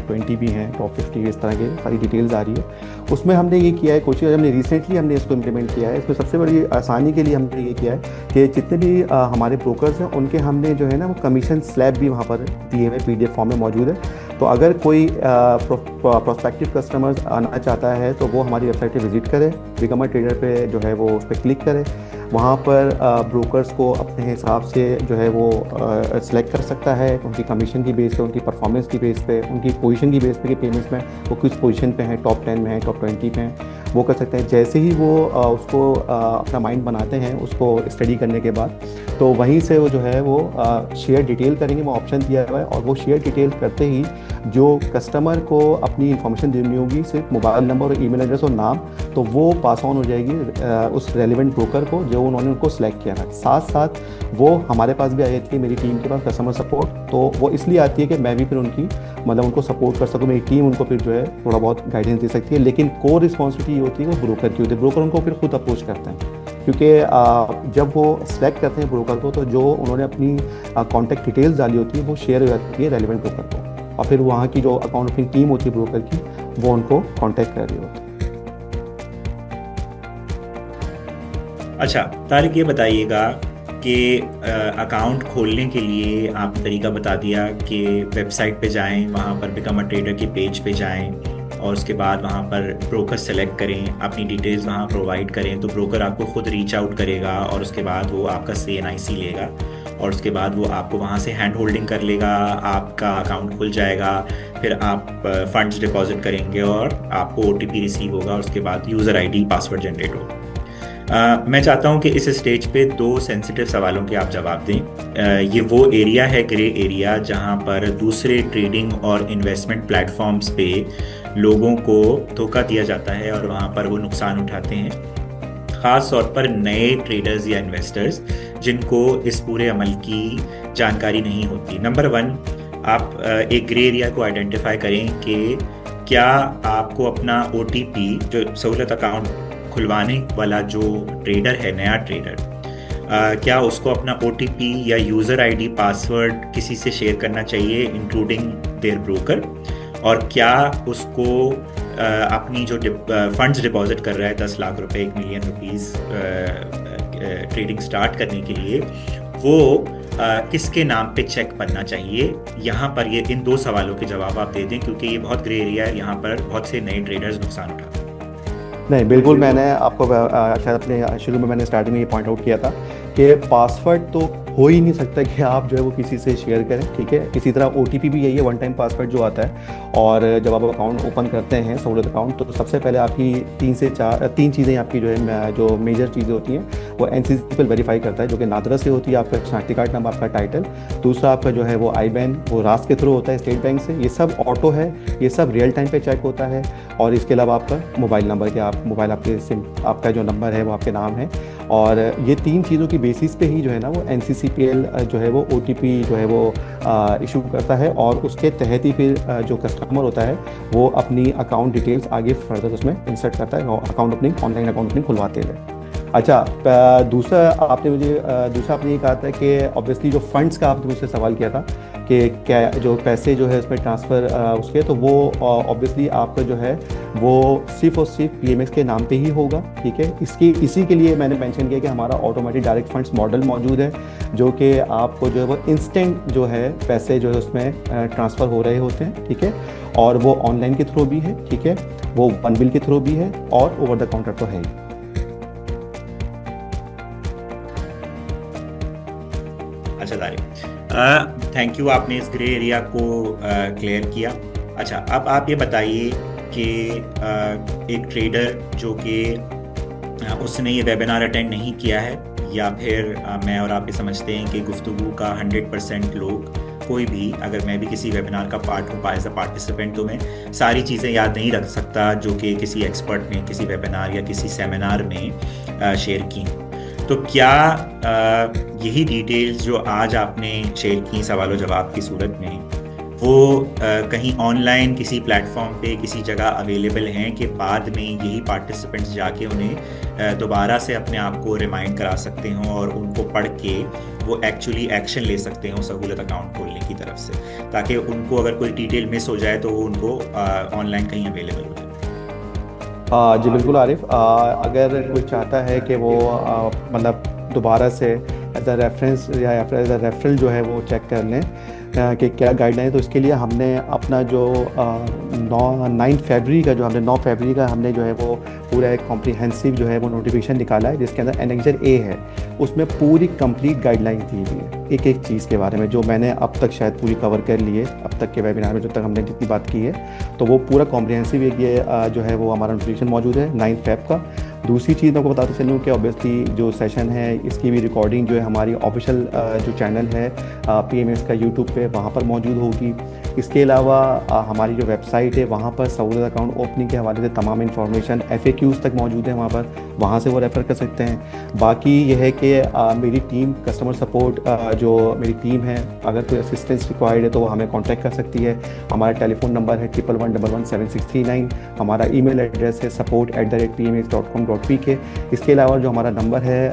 20 भी हैं, टॉप 50, इस तरह के सारी डिटेल्स आ रही है। उसमें हमने ये किया है, कोशिश हमने रिसेंटली हमने इसको इम्प्लीमेंट किया है। इसमें सबसे बड़ी आसानी के लिए हमने ये किया है कि जितने भी हमारे ब्रोकर्स हैं उनके हमने जो है ना वो कमीशन स्लैब भी वहाँ पर दिए हुए PDF फॉर्म में मौजूद है। तो अगर कोई प्रोस्पेक्टिव कस्टमर्स आना चाहता है तो वो हमारी वेबसाइट पे विजिट करे, बिकम अ ट्रेडर पे जो है वो उस पर क्लिक करे, वहाँ पर ब्रोकर्स को अपने हिसाब से जो है वो सिलेक्ट कर सकता है, उनकी कमीशन की बेस पे, उनकी परफॉर्मेंस की बेस पे, उनकी पोजीशन की बेस पे कि पेमेंट्स में वो किस पोजीशन पे हैं, टॉप 10 में है, टॉप 20 पे हैं, वो कर सकते हैं। जैसे ही वो उसको अपना माइंड बनाते हैं उसको स्टडी करने के बाद, तो वहीं से वो जो है वो शेयर डिटेल करेंगे, वो ऑप्शन दिया हुआ है, और वो शेयर डिटेल करते ही जो कस्टमर को अपनी इन्फॉर्मेशन देनी होगी, सिर्फ मोबाइल नंबर और ईमेल एड्रेस और नाम, तो वो पास ऑन हो जाएगी उस रेलिवेंट ब्रोकर को जो उन्होंने उनको सेलेक्ट किया था। साथ साथ वो हमारे पास भी आई थी, मेरी टीम के पास, कस्टमर सपोर्ट, तो वो इसलिए आती है कि मैं भी फिर उनकी मतलब उनको सपोर्ट कर सकूँ, मेरी टीम उनको फिर जो है थोड़ा बहुत गाइडेंस दे सकती है। लेकिन कोर रिस्पॉन्सिबिलिटी ये होती है वो ब्रोकर की होती है, ब्रोकर उनको फिर खुद अप्रोच करते हैं, क्योंकि जब वो सेलेक्ट करते हैं ब्रोकर को तो जो उन्होंने अपनी कॉन्टैक्ट डिटेल्स डाली होती है वो शेयर हो जाती है रेलिवेंट ब्रोकर को, और फिर वहाँ की जो अकाउंट ओपनिंग टीम होती है ब्रोकर की, वो उनको कॉन्टैक्ट कर रही होती है। अच्छा तारिक, ये बताइएगा कि अकाउंट खोलने के लिए आपने तरीका बता दिया कि वेबसाइट पे जाएं, वहाँ पर बिकम अ ट्रेडर की पेज पे जाएं और उसके बाद वहाँ पर ब्रोकर सेलेक्ट करें, अपनी डिटेल्स वहाँ प्रोवाइड करें, तो ब्रोकर आपको खुद रीच आउट करेगा और उसके बाद वो आपका CNIC लेगा और उसके बाद वो आपको वहाँ से हैंड होल्डिंग कर लेगा, आपका अकाउंट खुल जाएगा, फिर आप फंड्स डिपॉजिट करेंगे और आपको OTP रिसीव होगा और उसके बाद यूज़र ID पासवर्ड जनरेट होगा। मैं चाहता हूं कि इस स्टेज पे 2 सेंसिटिव सवालों के आप जवाब दें। ये वो एरिया है, ग्रे एरिया, जहां पर दूसरे ट्रेडिंग और इन्वेस्टमेंट प्लेटफॉर्म्स पे लोगों को धोखा दिया जाता है और वहां पर वो नुकसान उठाते हैं, ख़ास तौर पर नए ट्रेडर्स या इन्वेस्टर्स जिनको इस पूरे अमल की जानकारी नहीं होती। नंबर 1, आप एक ग्रे एरिया को आइडेंटिफाई करें कि क्या आपको अपना OTP, जो सहूलत अकाउंट खुलवाने वाला जो ट्रेडर है, नया ट्रेडर, क्या उसको अपना OTP या यूज़र ID पासवर्ड किसी से शेयर करना चाहिए इंक्लूडिंग देयर ब्रोकर, और क्या उसको अपनी जो फंड्स डिपॉजिट कर रहा है 10 लाख रुपए, 1 मिलियन रुपीस ट्रेडिंग स्टार्ट करने के लिए, वो किसके नाम पे चेक बनना चाहिए? यहाँ पर ये इन 2 सवालों के जवाब आप दे दें, क्योंकि ये बहुत ग्रे एरिया है, यहाँ पर बहुत से नए ट्रेडर्स नुकसान उठाते हैं। नहीं, बिल्कुल, मैंने आपको शायद अपने शुरू में मैंने स्टार्टिंग में ये पॉइंट आउट किया था कि पासवर्ड तो हो ही नहीं सकता कि आप जो है वो किसी से शेयर करें, ठीक है। इसी तरह OTP भी यही है, वन टाइम पासवर्ड जो आता है। और जब आप अकाउंट ओपन करते हैं सहूलत अकाउंट, तो सबसे पहले आपकी 3 चीज़ें आपकी जो है जो मेजर चीज़ें होती हैं वो NCC पर वेरीफाई करता है, जो कि नादरा से होती है। आपका शनाख्ती कार्ड नंबर, आपका टाइटल, दूसरा आपका जो है वो IBAN, वो रास के थ्रू होता है स्टेट बैंक से। ये सब ऑटो है, ये सब रियल टाइम पे चेक होता है। और इसके अलावा आपका मोबाइल नंबर, कि आप मोबाइल आपके सिम, आपका जो नंबर है वो आपके नाम है। और ये 3 चीज़ों की बेसिस पे ही जो है ना वो NCCPL जो है वो OTP जो है वो इशू करता है, और उसके तहत ही फिर जो कस्टमर होता है वो अपनी अकाउंट डिटेल्स आगे फर्दर उसमें इंसर्ट करता है, account opening, online account opening खुलवाते हुए। अच्छा, दूसरा आपने ये कहा था कि ऑब्वियसली जो फंड्स का आपने मुझसे सवाल किया था कि क्या जो पैसे जो है उसमें ट्रांसफ़र उसके, तो वो ऑब्वियसली आपका जो है वो सिर्फ और सिर्फ PMX के नाम पे ही होगा, ठीक है। इसी के लिए मैंने मेंशन किया कि हमारा ऑटोमेटिक डायरेक्ट फंड्स मॉडल मौजूद है, जो कि आपको जो है वो इंस्टेंट जो है पैसे जो है उसमें ट्रांसफ़र हो रहे होते हैं, ठीक है। और वो ऑनलाइन के थ्रू भी है, ठीक है, वो वन बिल के थ्रू भी है, और ओवर द काउंटर तो है ही। अच्छा तारिक, थैंक यू, आपने इस ग्रे एरिया को क्लियर किया। अच्छा, अब आप ये बताइए कि एक ट्रेडर जो कि उसने ये वेबिनार अटेंड नहीं किया है, या फिर मैं और आप ये समझते हैं कि गुफ्तगू का 100% लोग, कोई भी, अगर मैं भी किसी वेबिनार का पार्ट हूँ एज अ पार्टिसिपेंट, तो मैं सारी चीज़ें याद नहीं रख सकता जो कि किसी एक्सपर्ट ने किसी वेबिनार या किसी सेमिनार में शेयर की। तो क्या यही डिटेल्स जो आज आपने शेयर की सवालों जवाब की सूरत में, वो कहीं ऑनलाइन किसी प्लेटफॉर्म पे किसी जगह अवेलेबल हैं कि बाद में यही पार्टिसिपेंट्स जाके उन्हें दोबारा से अपने आप को रिमाइंड करा सकते हों और उनको पढ़ के वो एक्चुअली एक्शन ले सकते हों सहूलत अकाउंट खोलने की तरफ से, ताकि उनको अगर कोई डिटेल मिस हो जाए तो वो उनको ऑनलाइन कहीं अवेलेबल हो जाए? जी बिल्कुल आरिफ, अगर कोई चाहता है कि वो मतलब दोबारा से एज अ रेफरेंस या एज अ रेफरल जो है वो चेक कर लें कि क्या गाइडलाइन है, तो इसके लिए हमने अपना जो 9 फरवरी का हमने जो है वो पूरा एक कॉम्प्रिहेंसिव जो है वो नोटिफिकेशन निकाला है, जिसके अंदर एनेक्जर A है, उसमें पूरी कंप्लीट गाइडलाइन दी हुई है एक एक चीज़ के बारे में, जो मैंने अब तक शायद पूरी कवर कर ली है अब तक के वेबिनार में, जब तक हमने जितनी बात की है। तो वो पूरा कॉम्प्रिहेंसिव एक ये जो है वो हमारा नोटिफिकेशन मौजूद है 9 फेब का। दूसरी चीज़ मैं आपको बताते चलूँ कि ऑब्वियसली जो सेशन है इसकी भी रिकॉर्डिंग जो है हमारी ऑफिशियल जो चैनल है PMX का यूट्यूब पे, वहाँ पर मौजूद होगी। इसके अलावा हमारी जो वेबसाइट है वहाँ पर सहूलत अकाउंट ओपनिंग के हवाले से तमाम इन्फॉर्मेशन FAQs तक मौजूद है वहाँ से वो रेफ़र कर सकते हैं। बाकी यह है कि मेरी टीम कस्टमर सपोर्ट जो मेरी टीम है, अगर कोई असिस्टेंस रिक्वायर्ड है तो वो हमें कॉन्टैक्ट कर सकती है। हमारा टेलीफोन नंबर है 11117639। हमारा ईमेल एड्रेस है support@pmx.com.pk। इसके अलावा जो हमारा नंबर है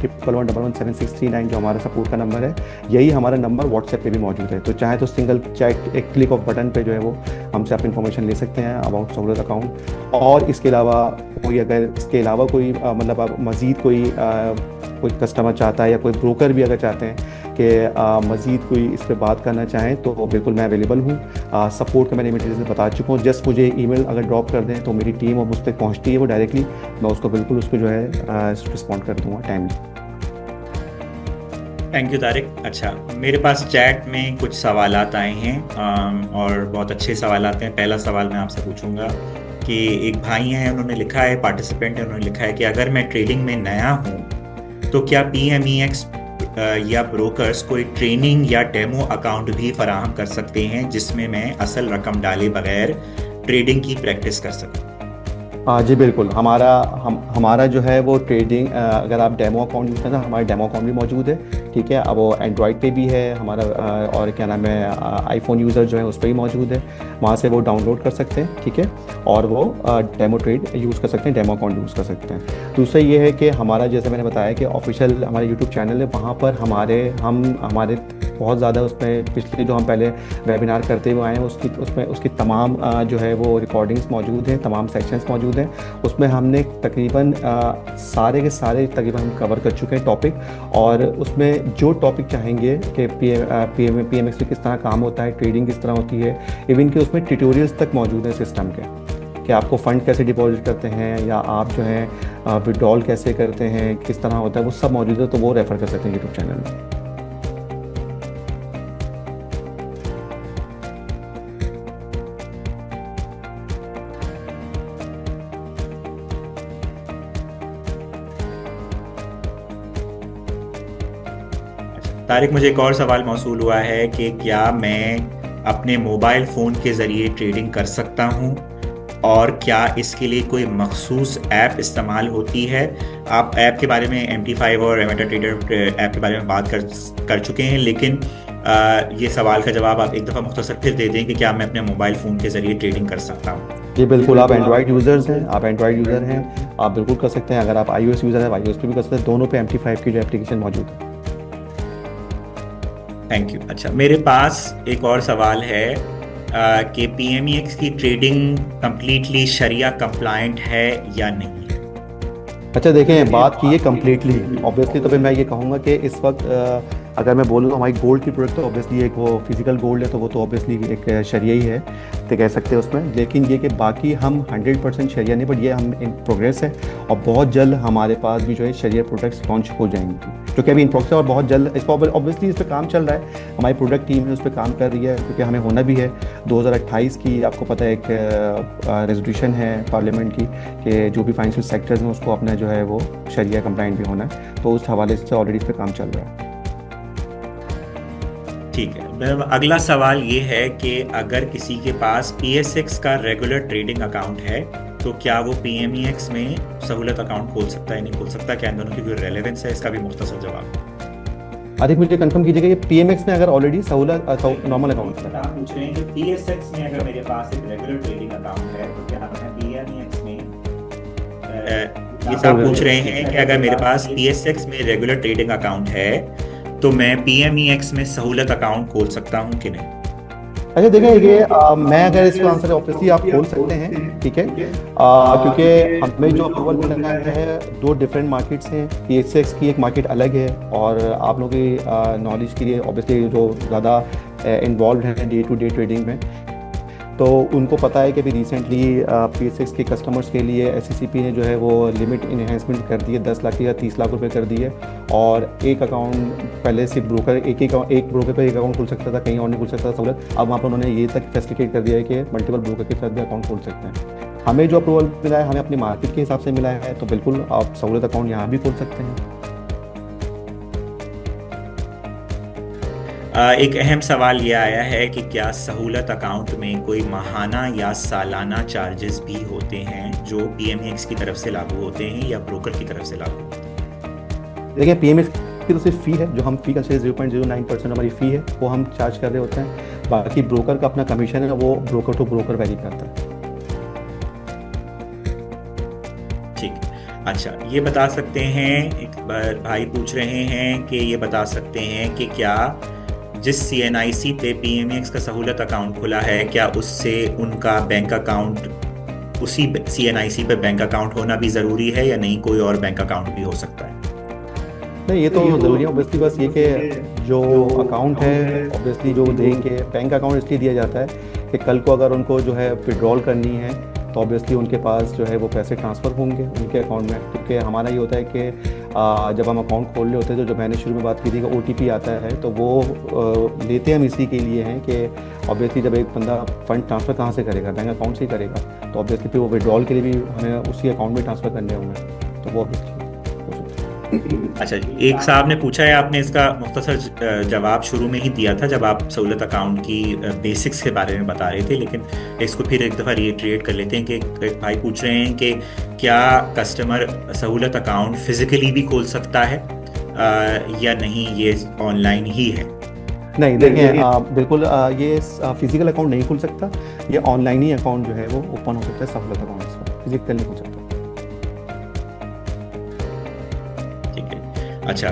11117639 जो हमारा सपोर्ट का नंबर है, यही हमारा नंबर व्हाट्सएप पे भी मौजूद है। तो चाहे तो सिंगल चैट, एक क्लिक ऑफ बटन पे जो है वो हमसे आप इन्फॉर्मेशन ले सकते हैं अबाउट सहूलत अकाउंट। और इसके अलावा कोई मतलब आप मज़ीद कोई कस्टमर चाहता है या कोई ब्रोकर भी अगर चाहते हैं कि मज़ीद कोई इस पर बात करना चाहें, तो बिल्कुल मैं अवेलेबल हूँ। सपोर्ट का मैंने मटेरियल से बता चुका हूँ। जस्ट मुझे ईमेल अगर ड्रॉप कर दें तो मेरी टीम और मुझ तक पहुँचती है वो डायरेक्टली, मैं उसको बिल्कुल उस पर जो है रिस्पॉन्ड कर दूँगा टाइमली। Thank you Tariq. अच्छा, मेरे पास चैट में कुछ सवालात आए हैं और बहुत अच्छे सवालात हैं। पहला सवाल मैं आपसे पूछूंगा कि एक भाई हैं, उन्होंने लिखा है, पार्टिसिपेंट है, उन्होंने लिखा है कि अगर मैं ट्रेडिंग में नया हूँ तो क्या PMEX या ब्रोकर्स कोई ट्रेनिंग या डेमो अकाउंट भी फराहम कर सकते हैं जिसमें मैं असल रकम डाले बगैर ट्रेडिंग की प्रैक्टिस कर सकूँ? जी बिल्कुल, हमारा जो है वो ट्रेडिंग, अगर आप डेमो अकाउंट यूज़ करना, हमारा डेमो अकाउंट भी मौजूद है, ठीक है। अब वो एंड्रॉयड पे भी है हमारा, और क्या नाम है, आईफोन यूज़र जो है उस पर भी मौजूद है, वहाँ से वो डाउनलोड कर सकते हैं, ठीक है। और वो डेमो ट्रेड यूज़ कर सकते हैं, डेमो अकाउंट यूज़ कर सकते हैं। दूसरा ये है कि हमारा, जैसे मैंने बताया कि ऑफिशियल हमारा यूट्यूब चैनल है, वहाँ पर हमारे बहुत ज़्यादा उसमें पिछले जो हम पहले वेबिनार करते हुए आए हैं उसकी तमाम जो है वो रिकॉर्डिंग्स मौजूद हैं, तमाम सेक्शंस मौजूद हैं। उसमें हमने तकरीबन सारे के सारे तकरीबन हम कवर कर चुके हैं टॉपिक, और उसमें जो टॉपिक चाहेंगे कि PMX में किस तरह काम होता है, ट्रेडिंग किस तरह होती है, इवन कि उसमें ट्यूटोरियल्स तक मौजूद हैं सिस्टम के, कि आपको फ़ंड कैसे डिपॉजिट करते हैं या आप जो है विड्रॉल कैसे करते हैं, किस तरह होता है, वो सब मौजूद है। तो वो रेफ़र कर सकते हैं यूट्यूब चैनल में। तारिक, मुझे एक और सवाल मौसूल हुआ है कि क्या मैं अपने मोबाइल फ़ोन के ज़रिए ट्रेडिंग कर सकता हूँ, और क्या इसके लिए कोई मखसूस ऐप इस्तेमाल होती है? आप ऐप के बारे में MT5 और MetaTrader ऐप के बारे में बात कर चुके हैं, लेकिन ये सवाल का जवाब आप एक दफ़ा मुख्तसर फिर दे दें कि क्या मैं अपने मोबाइल फ़ोन के ज़रिए ट्रेडिंग कर सकता हूँ? जी बिल्कुल, आप एंड्रॉयड यूज़र्स हैं, आप एंड्रॉयड यूज़र हैं, आप बिल्कुल कर सकते हैं। अगर आप iOS यूज़र हैं, iOS पे भी कर सकते हैं। दोनों पे MT5 की जो एप्लीकेशन मौजूद है। Thank you. अच्छा, मेरे पास एक और सवाल है कि PMEX की ट्रेडिंग कम्प्लीटली शरिया कंप्लायंट है या नहीं है? अच्छा देखें, बात की है कम्प्लीटली, ऑब्वियसली तो फिर मैं ये कहूँगा कि इस वक्त अगर मैं बोलूँ तो हमारी गोल्ड की प्रोडक्ट तो ऑब्वियसली एक वो फिजिकल गोल्ड है, तो वो तो ऑब्वियसली एक शरिया ही है तो कह सकते हैं उसमें। लेकिन ये कि बाकी हम 100% शरिया नहीं, बट ये हम इन प्रोग्रेस है, और बहुत जल्द हमारे पास भी जो है शरिया प्रोडक्ट्स लॉन्च हो जाएंगी, जो कि अभी इन प्रोग्रेस है, और बहुत जल्द इस पर ऑब्वियसली इस पर काम चल रहा है। हमारी प्रोडक्ट टीम है उस पर काम कर रही है, क्योंकि हमें होना भी है। 2028 की आपको पता है एक रेजोल्यूशन है पार्लियामेंट की कि जो भी फाइनेंशियल सेक्टर्स हैं उसको अपना जो है वो शरिया कंप्लाइंट भी होना है, तो उस हवाले से ऑलरेडी इस पर काम चल रहा है। ठीक है। अगला सवाल ये है कि अगर किसी के पास PSX का रेगुलर ट्रेडिंग अकाउंट है तो क्या वो PMEX में सहूलत अकाउंट खोल सकता है, नहीं खोल सकता? क्या इन दोनों की कोई रेलेवेंस है? इसका भी मुख्तसर जवाब। अधिक मुझे कंफर्म कीजिएगा कि PMX में अगर ऑलरेडी सहूलत नॉर्मल अकाउंट है, आप पूछ रहे हैं कि PSX में अगर मेरे पास एक रेगुलर ट्रेडिंग अकाउंट है तो क्या मैं PMEX में ये सब पूछ रहे हैं कि अगर मेरे पास PSX में रेगुलर ट्रेडिंग अकाउंट है तो मैं PMEX में सहूलत अकाउंट खोल सकता हूं कि नहीं? अच्छा देखें, ये मैं अगर इसका आंसर ऑब्वियसली आप खोल सकते हैं, ठीक है, क्योंकि हमें जो अप्रूवल मिलना है 2 डिफरेंट मार्केट्स हैं। PSX की एक मार्केट अलग है, और आप लोगों की नॉलेज के लिए ऑब्वियसली जो ज़्यादा इन्वॉल्व हैं डे टू डे ट्रेडिंग में, तो उनको पता है कि अभी रिसेंटली PSX के कस्टमर्स के लिए SECP ने जो है वो लिमिट इन्हेंसमेंट कर दी है, 10 लाख या 30 लाख रुपए कर दी है। और एक अकाउंट पहले सिर्फ ब्रोकर एक ब्रोकर पर एक अकाउंट खोल सकता था, कहीं और नहीं खोल सकता था सहूलत। अब वहाँ पर उन्होंने ये तक फैसिलिटेट कर दिया है कि मल्टीपल ब्रोकर के साथ भी अकाउंट खोल सकते हैं। हमें जो अप्रूवल मिला है, हमें अपनी मार्केट के हिसाब से मिला है, तो बिल्कुल आप सहूलत अकाउंट यहाँ भी खोल सकते हैं। एक अहम सवाल ये आया है कि क्या सहूलत अकाउंट में कोई माहाना या सालाना चार्जेस भी होते हैं जो PMEX की तरफ से लागू होते हैं या ब्रोकर की तरफ से लागू होते हैं? देखिए, PMX की तो सिर्फ फ़ी है, जो हम फ़ी का 0.09% हमारी फ़ी है वो हम चार्ज कर रहे होते हैं। बाकी ब्रोकर का अपना कमीशन है, वो ब्रोकर टू ब्रोकर वेरी करता है। ठीक है। अच्छा, ये बता सकते हैं, एक भाई पूछ रहे हैं कि ये बता सकते हैं कि क्या जिस CNIC पे PMEX का सहूलत अकाउंट खुला है, क्या उससे उनका बैंक अकाउंट उसी CNIC पे बैंक अकाउंट होना भी ज़रूरी है या नहीं, कोई और बैंक अकाउंट भी हो सकता है? नहीं, ये तो ज़रूरी है ऑब्वियसली। बस ये कि जो अकाउंट है ऑब्वियसली जो देंगे, बैंक अकाउंट इसलिए दिया जाता है कि कल को अगर उनको जो है विड्रॉल करनी है तो ऑब्वियसली उनके पास जो है वो पैसे ट्रांसफ़र होंगे उनके अकाउंट में। क्योंकि हमारा ये होता है कि जब हम अकाउंट खोल रहे होते हैं तो जो मैंने शुरू में बात की थी कि OTP आता है, तो वो लेते हम इसी के लिए हैं कि ऑब्वियसली जब एक बंदा फंड ट्रांसफ़र कहाँ से करेगा, बैंक अकाउंट से ही करेगा, तो ऑब्वियसली फिर वो विड्रॉल के लिए भी हमें उसी अकाउंट में ट्रांसफ़र करने होंगे, तो वो ऑब्वियसली। अच्छा जी, एक साहब ने पूछा है, आपने इसका मुख्तसर जवाब शुरू में ही दिया था जब आप सहूलत अकाउंट की बेसिक्स के बारे में बता रहे थे, लेकिन इसको फिर एक दफ़ा रिट्रेट कर लेते हैं कि एक भाई पूछ रहे हैं कि क्या कस्टमर सहूलत अकाउंट फिजिकली भी खोल सकता है या नहीं, ये ऑनलाइन ही है? नहीं, देखिए बिल्कुल ये फिजिकल अकाउंट नहीं खुल सकता, ये ऑनलाइन ही अकाउंट जो है वो ओपन हो सकता है सहूलत अकाउंट, फिजिकल नहीं खुल सकता। अच्छा,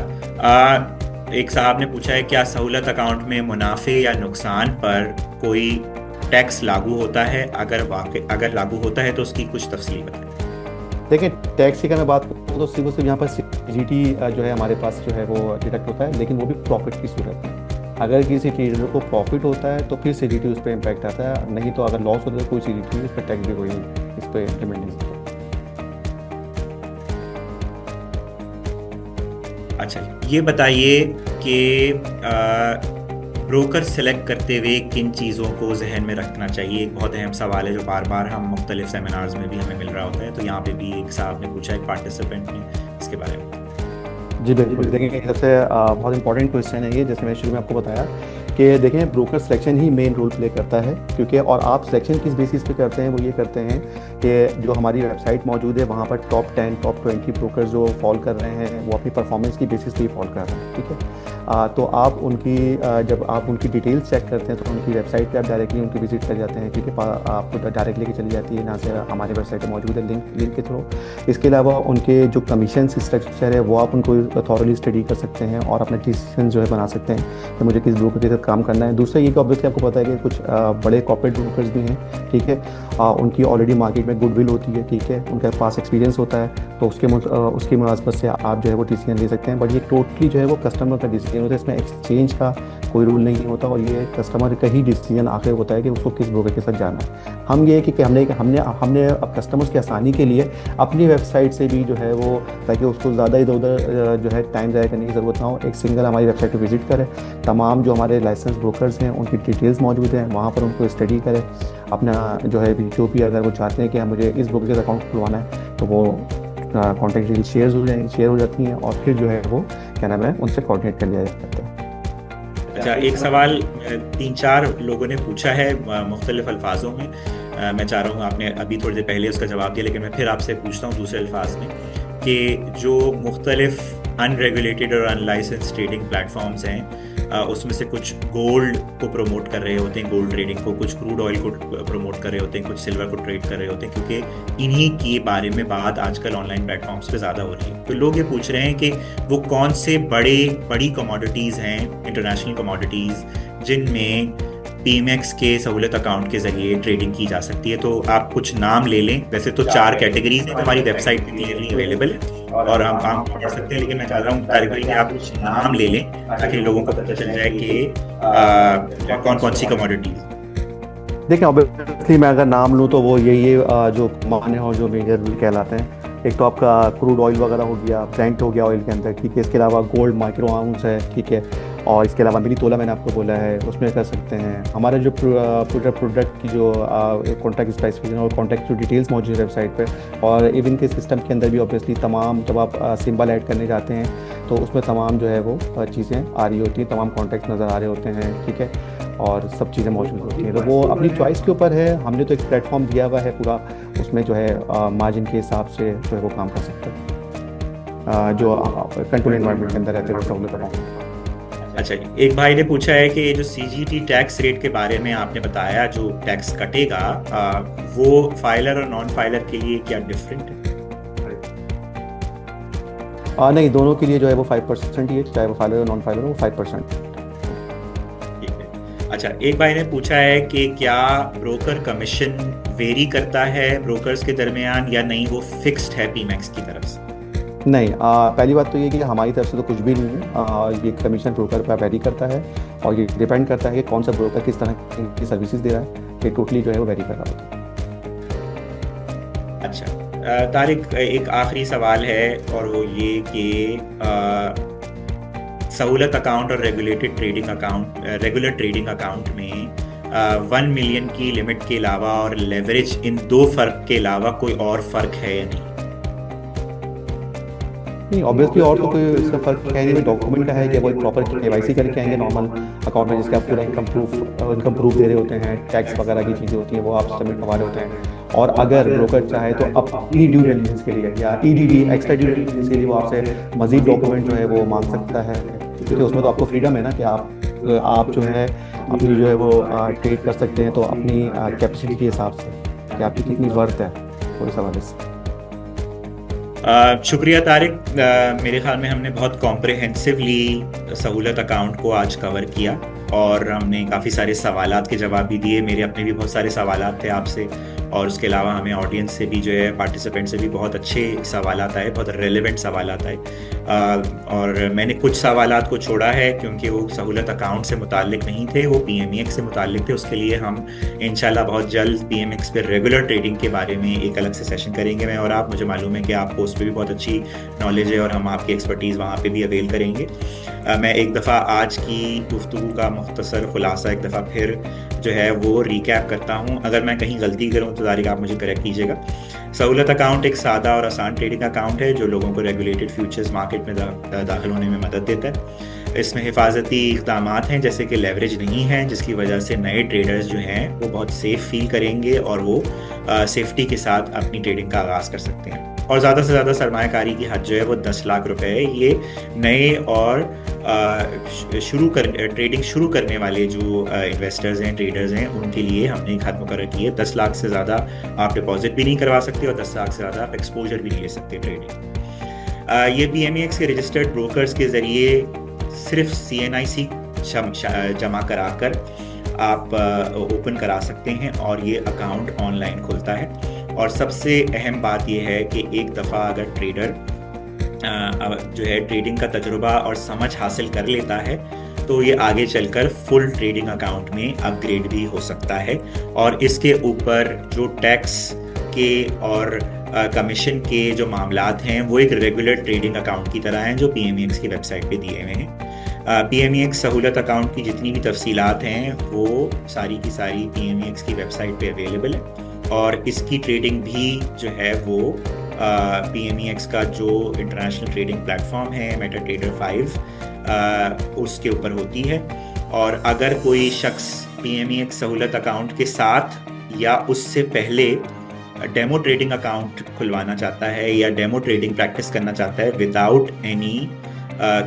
एक साहब ने पूछा है, क्या सहूलत अकाउंट में मुनाफे या नुकसान पर कोई टैक्स लागू होता है? अगर लागू होता है तो उसकी कुछ तफसील बताएं। देखिए, टैक्स की अगर मैं बात करूँ तो सिर्फ यहाँ पर सीजीटी जो है हमारे पास जो है वो डिडक्ट होता है, लेकिन वो भी प्रॉफिट की सूरत में। अगर किसी ट्रेडर को प्रॉफिट होता है तो फिर सीजीटी उस पर इम्पैक्ट आता है, नहीं तो अगर लॉस होता है तो कोई सीजीटी उस पर टैक्स भी कोई इस पर इम्प्लीमेंट नहीं होता। अच्छा, ये बताइए कि ब्रोकर सेलेक्ट करते हुए किन चीज़ों को जहन में रखना चाहिए? एक बहुत अहम सवाल है जो बार बार हम मुख्तलिफ सेमिनार्स में भी हमें मिल रहा होता है। तो यहाँ पे भी एक साहब ने पूछा, एक पार्टिसिपेंट ने, इसके बारे में। जी बिल्कुल, देखिए सबसे बहुत इंपॉर्टेंट क्वेश्चन है ये, जैसे मैंने शुरू में आपको बताया कि देखें ब्रोकर सिलेक्शन ही मेन रोल प्ले करता है, क्योंकि और आप सिलेक्शन किस बेसिस पे करते हैं, वो ये करते हैं कि जो हमारी वेबसाइट मौजूद है वहाँ पर टॉप 10 टॉप 20 ब्रोकर जो फॉलो कर रहे हैं वो अपनी परफॉर्मेंस की बेसिस पे ही फॉलो कर रहे हैं, ठीक है। तो आप उनकी जब आप उनकी डिटेल्स चेक करते हैं तो उनकी वेबसाइट पे आप डायरेक्टली उनकी विजिट कर जाते हैं, ठीक है। आपको डायरेक्ट लेके चली जाती है यहाँ से हमारी वेबसाइट पर मौजूद है लिंक के थ्रू। इसके अलावा उनके जो कमीशन स्ट्रक्चर है वो आप उनको थॉरली स्टडी कर सकते हैं और अपना डिसीजन जो है बना सकते हैं कि मुझे किस ब्रोकर के साथ काम करना है। दूसरा ये कि ऑब्वियसली आपको पता है कि कुछ बड़े कॉर्पोरेट ब्रोकर्स भी हैं, ठीक है। उनकी ऑलरेडी मार्केट में गुडविल होती है, ठीक है, उनका पास एक्सपीरियंस होता है, तो उसकी मुनासबत से आप जो है वो डिसीजन ले सकते हैं। बट ये टोटली जो है वो कस्टमर का डिसीजन होता है, इसमें एक्सचेंज का कोई रूल नहीं होता, और ये कस्टमर का ही डिसीजन आखिर होता है कि उसको किस ब्रोकर के साथ जाना है। हम ये कि हमने अब कस्टमर्स की आसानी के लिए अपनी वेबसाइट से भी जो है वो, ताकि उसको ज़्यादा इधर उधर जो है टाइम ज़ाया करने की ज़रूरत ना हो, एक सिंगल हमारी वेबसाइट पर विजिट करें, तमाम जो हमारे लाइसेंस ब्रोकर्स हैं उनकी डिटेल्स मौजूद हैं, वहाँ पर उनको स्टडी करें, अपना जो है जो भी अगर वो चाहते हैं कि मुझे इस ब्रोकर के अकाउंट खुलवाना है तो वो कॉन्टैक्ट डिटेल शेयर हो जाती हैं, और फिर जो है वो क्या नाम है उनसे कोऑर्डिनेट कर लिया जाता है। अच्छा, एक सवाल 3-4 लोगों ने पूछा है मुख्तलिफ अल्फाजों में। मैं चाह रहा हूँ, आपने अभी थोड़ी देर पहले उसका जवाब दिया, लेकिन मैं फिर आपसे पूछता हूँ दूसरे अल्फाज में कि जो मुख्तलिफ अनरेगुलेटेड और अनलाइसेंस ट्रेडिंग प्लेटफॉर्म्स हैं, उसमें से कुछ गोल्ड को प्रमोट कर रहे होते हैं, गोल्ड ट्रेडिंग को, कुछ क्रूड ऑयल को प्रमोट कर रहे होते हैं, कुछ सिल्वर को ट्रेड कर रहे होते हैं, क्योंकि इन्हीं के बारे में बात आजकल ऑनलाइन प्लेटफॉर्म्स पे ज़्यादा हो रही है। तो लोग ये पूछ रहे हैं कि वो कौन से बड़ी कमोडिटीज़ हैं, इंटरनेशनल कमोडिटीज़, जिनमें पीएमएक्स के सहूलत अकाउंट के जरिए ट्रेडिंग की जा सकती है। तो आप कुछ नाम ले लें। वैसे तो 4 कैटेगरीज हैं हमारी वेबसाइट पे क्लियरली अवेलेबल है और हम काम पढ़ सकते हैं, लेकिन मैं चाह रहा हूँ तारिक भाई कि आप कुछ नाम ले लें ताकि लोगों को पता चल जाए कि कौन कौन सी कमोडिटीज। देखिए, ऑब्वियसली मैं अगर नाम लूँ तो वो यही जो माने और जो मेजर रूल कहलाते हैं, एक तो आपका क्रूड ऑयल वगैरह हो गया, ब्रेंट हो गया ऑयल के अंदर, ठीक है। इसके अलावा गोल्ड माइक्रो आउंस है, ठीक है, और इसके अलावा मिली तोला मैंने आपको बोला है, उसमें कर सकते हैं। हमारे जो प्रोडक्ट की जो कॉन्टैक्ट स्पेसिफिकेशन और कॉन्टैक्ट जो डिटेल्स मौजूद है वेबसाइट पे, और इवन के सिस्टम के अंदर भी ऑब्वियसली तमाम, जब आप सिंबल ऐड करने जाते हैं तो उसमें तमाम जो है वो चीज़ें आ रही होती हैं, तमाम कॉन्टैक्ट नज़र आ रहे होते हैं, ठीक है, और सब चीज़ें मौजूद होती हैं। तो वो अपनी चॉइस के ऊपर है, हमने तो एक प्लेटफॉर्म दिया हुआ है पूरा, उसमें जो है मार्जिन के हिसाब से जो है वो काम कर सकते हैं, जो कंट्रोल एनवायरनमेंट के अंदर रहते हैं सहूलत अकाउंट। अच्छा, एक भाई ने पूछा है कि जो सीजीटी टैक्स रेट के बारे में आपने बताया, जो टैक्स कटेगा, वो फाइलर और नॉन फाइलर के लिए क्या डिफरेंट है? नहीं, दोनों के लिए जो है वो 5% ही है, चाहे वो फाइलर और नॉन फाइलर हो, 5%। अच्छा, एक भाई ने पूछा है कि क्या ब्रोकर कमीशन वेरी करता है ब्रोकर्स के दरमियान या नहीं, वो फिक्स्ड है पीएमएक्स की तरफ से? नहीं, पहली बात तो ये कि हमारी तरफ से तो कुछ भी नहीं है। ये कमीशन ब्रोकर पर वेरी करता है और ये डिपेंड करता है कि कौन सा ब्रोकर किस तरह की सर्विसेज दे रहा है, ये टोटली जो है वो वेरी कर रहा होता है। अच्छा, तारिक, एक आखिरी सवाल है और वो ये कि सहूलत अकाउंट और regulated trading account, regular trading account में 1 मिलियन की लिमिट के अलावा और लेवरेज, इन 2 फ़र्क के अलावा कोई और फ़र्क है या नहीं? नहीं, ऑब्वियसली और तो कोई इसका फर्क है नहीं। डॉक्यूमेंट का है कि वो प्रॉपर केवाईसी करके आएंगे नॉर्मल अकाउंट में, जिसका पूरा इनकम प्रूफ दे रहे होते हैं, टैक्स वगैरह की चीज़ें होती हैं वो आप सबमिट करवा रहे होते हैं। और अगर ब्रोकर चाहे तो अपनी ड्यू डिलिजेंस के लिए या ईडीडी एक्स्ट्रा ड्यू डिलिजेंस के लिए वो आपसे मजीद डॉक्यूमेंट जो है वो मांग सकता है, क्योंकि उसमें तो आपको फ्रीडम है ना कि आप जो है अपनी जो है वो ट्रेड कर सकते हैं, तो अपनी कैपेसिटी के हिसाब से कि आपकी कितनी वर्थ है, वो इस हवाले से। शुक्रिया तारिक। मेरे ख्याल में हमने बहुत कॉम्प्रिहेंसिवली सहूलत अकाउंट को आज कवर किया और हमने काफ़ी सारे सवालात के जवाब भी दिए। मेरे अपने भी बहुत सारे सवालात थे आपसे, और उसके अलावा हमें ऑडियंस से भी जो है, पार्टिसिपेंट से भी बहुत अच्छे सवालात आए, बहुत रेलेवेंट सवालात आए। और मैंने कुछ सवालात को छोड़ा है क्योंकि वो सहूलत अकाउंट से मुताल्लिक नहीं थे, वो PMEX से मुताल्लिक थे। उसके लिए हम इंशाल्लाह बहुत जल्द PMEX पे रेगुलर ट्रेडिंग के बारे में एक अलग से सेशन करेंगे। मैं और आप, मुझे मालूम है कि आपको उस पर भी बहुत अच्छी नॉलेज है और हम आपकी एक्सपर्टीज़ वहाँ पे भी अवेल करेंगे। मैं एक दफ़ा आज की गुफ्तगू का मुख्तसर खुलासा एक दफ़ा फिर जो है वो रिकैप करता हूँ। अगर मैं कहीं गलती करूँ तो तारिक आप मुझे करेक्ट कीजिएगा। सहूलत अकाउंट एक सादा और आसान ट्रेडिंग अकाउंट है जो लोगों को रेगुलेटेड फ्यूचर्स मार्केट में दाखिल होने में मदद देता है। इसमें हिफाजती इक़दाम हैं जैसे कि लेवरेज नहीं है, जिसकी वजह से नए ट्रेडर्स जो हैं वो बहुत सेफ़ फील करेंगे और वो सेफ्टी के साथ अपनी ट्रेडिंग का आगाज़ कर सकते हैं। और ज़्यादा से ज़्यादा सरमायाकारी की हद जो है वो 10 लाख रुपए है। ये नए और ट्रेडिंग शुरू करने वाले जो इन्वेस्टर्स हैं, ट्रेडर्स हैं, उनके लिए हमने एक हद मुकर्रर की है। 10 लाख से ज़्यादा आप डिपॉजिट भी नहीं करवा सकते और 10 लाख से ज़्यादा आप एक्सपोजर भी नहीं ले सकते ट्रेडिंग। ये PMEX के रजिस्टर्ड ब्रोकर्स के ज़रिए सिर्फ CNIC जमा कराकर आप ओपन करा सकते हैं और ये अकाउंट ऑनलाइन खुलता है। और सबसे अहम बात यह है कि एक दफ़ा अगर ट्रेडर जो है ट्रेडिंग का तजुर्बा और समझ हासिल कर लेता है तो ये आगे चलकर फुल ट्रेडिंग अकाउंट में अपग्रेड भी हो सकता है। और इसके ऊपर जो टैक्स के और कमीशन के जो मामलात हैं वो एक रेगुलर ट्रेडिंग अकाउंट की तरह हैं जो PMEX की वेबसाइट पे दिए हुए हैं। PMEX सहूलत अकाउंट की जितनी भी तफसीलात हैं वो सारी की सारी PMEX की वेबसाइट पे अवेलेबल है। और इसकी ट्रेडिंग भी जो है वो PMEX का जो इंटरनेशनल ट्रेडिंग प्लेटफॉर्म है MetaTrader 5 उसके ऊपर होती है। और अगर कोई शख्स PMEX सहूलत अकाउंट के साथ या उससे पहले डेमो ट्रेडिंग अकाउंट खुलवाना चाहता है या डेमो ट्रेडिंग प्रैक्टिस करना चाहता है विदाउट एनी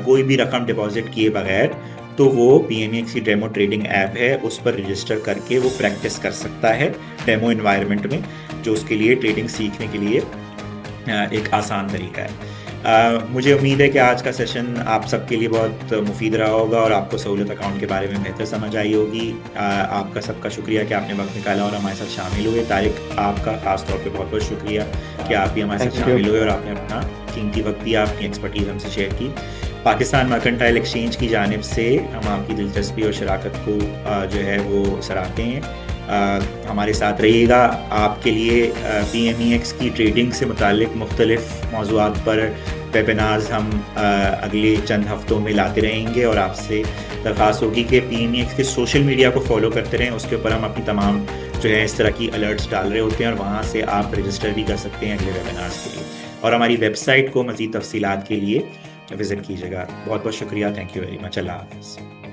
कोई भी रकम डिपॉजिट किए बगैर, तो वो PMEX की डेमो ट्रेडिंग ऐप है उस पर रजिस्टर करके वो प्रैक्टिस कर सकता है डेमो इन्वायरमेंट में, जो उसके लिए ट्रेडिंग सीखने के लिए एक आसान तरीका है। मुझे उम्मीद है कि आज का सेशन आप सबके लिए बहुत मुफीद रहा होगा और आपको सहूलत अकाउंट के बारे में बेहतर समझ आई होगी। आपका सबका शुक्रिया कि आपने वक्त निकाला और हमारे साथ शामिल हुए। तारिक, आपका ख़ास तौर पे बहुत बहुत शुक्रिया कि आप भी हमारे साथ शामिल हुए और आपने अपना कीमती वक्त दिया, अपनी एक्सपर्टीज़ हमसे शेयर की। पाकिस्तान मर्केंटाइल एक्सचेंज की जानिब से हम आपकी दिलचस्पी और शराकत को जो है वो सराहते हैं। हमारे साथ रहिएगा। आपके लिए PMEX की ट्रेडिंग से मुतालिक मुख्तलिफ मौज़ूआत पर वेबिनार्स हम अगले चंद हफ्तों में लाते रहेंगे और आपसे दरख्वास्त होगी कि PMEX के सोशल मीडिया को फॉलो करते रहें। उसके ऊपर हम अपनी तमाम जो है इस तरह की अलर्ट्स डाल रहे होते हैं और वहाँ से आप रजिस्टर भी कर सकते हैं अगले वेबिनार्स के लिए। और हमारी वेबसाइट को मज़ीद तफसीलात के लिए विज़िट कीजिएगा। बहुत बहुत शुक्रिया। Thank you very much. अल्लाह हाफ़िज़।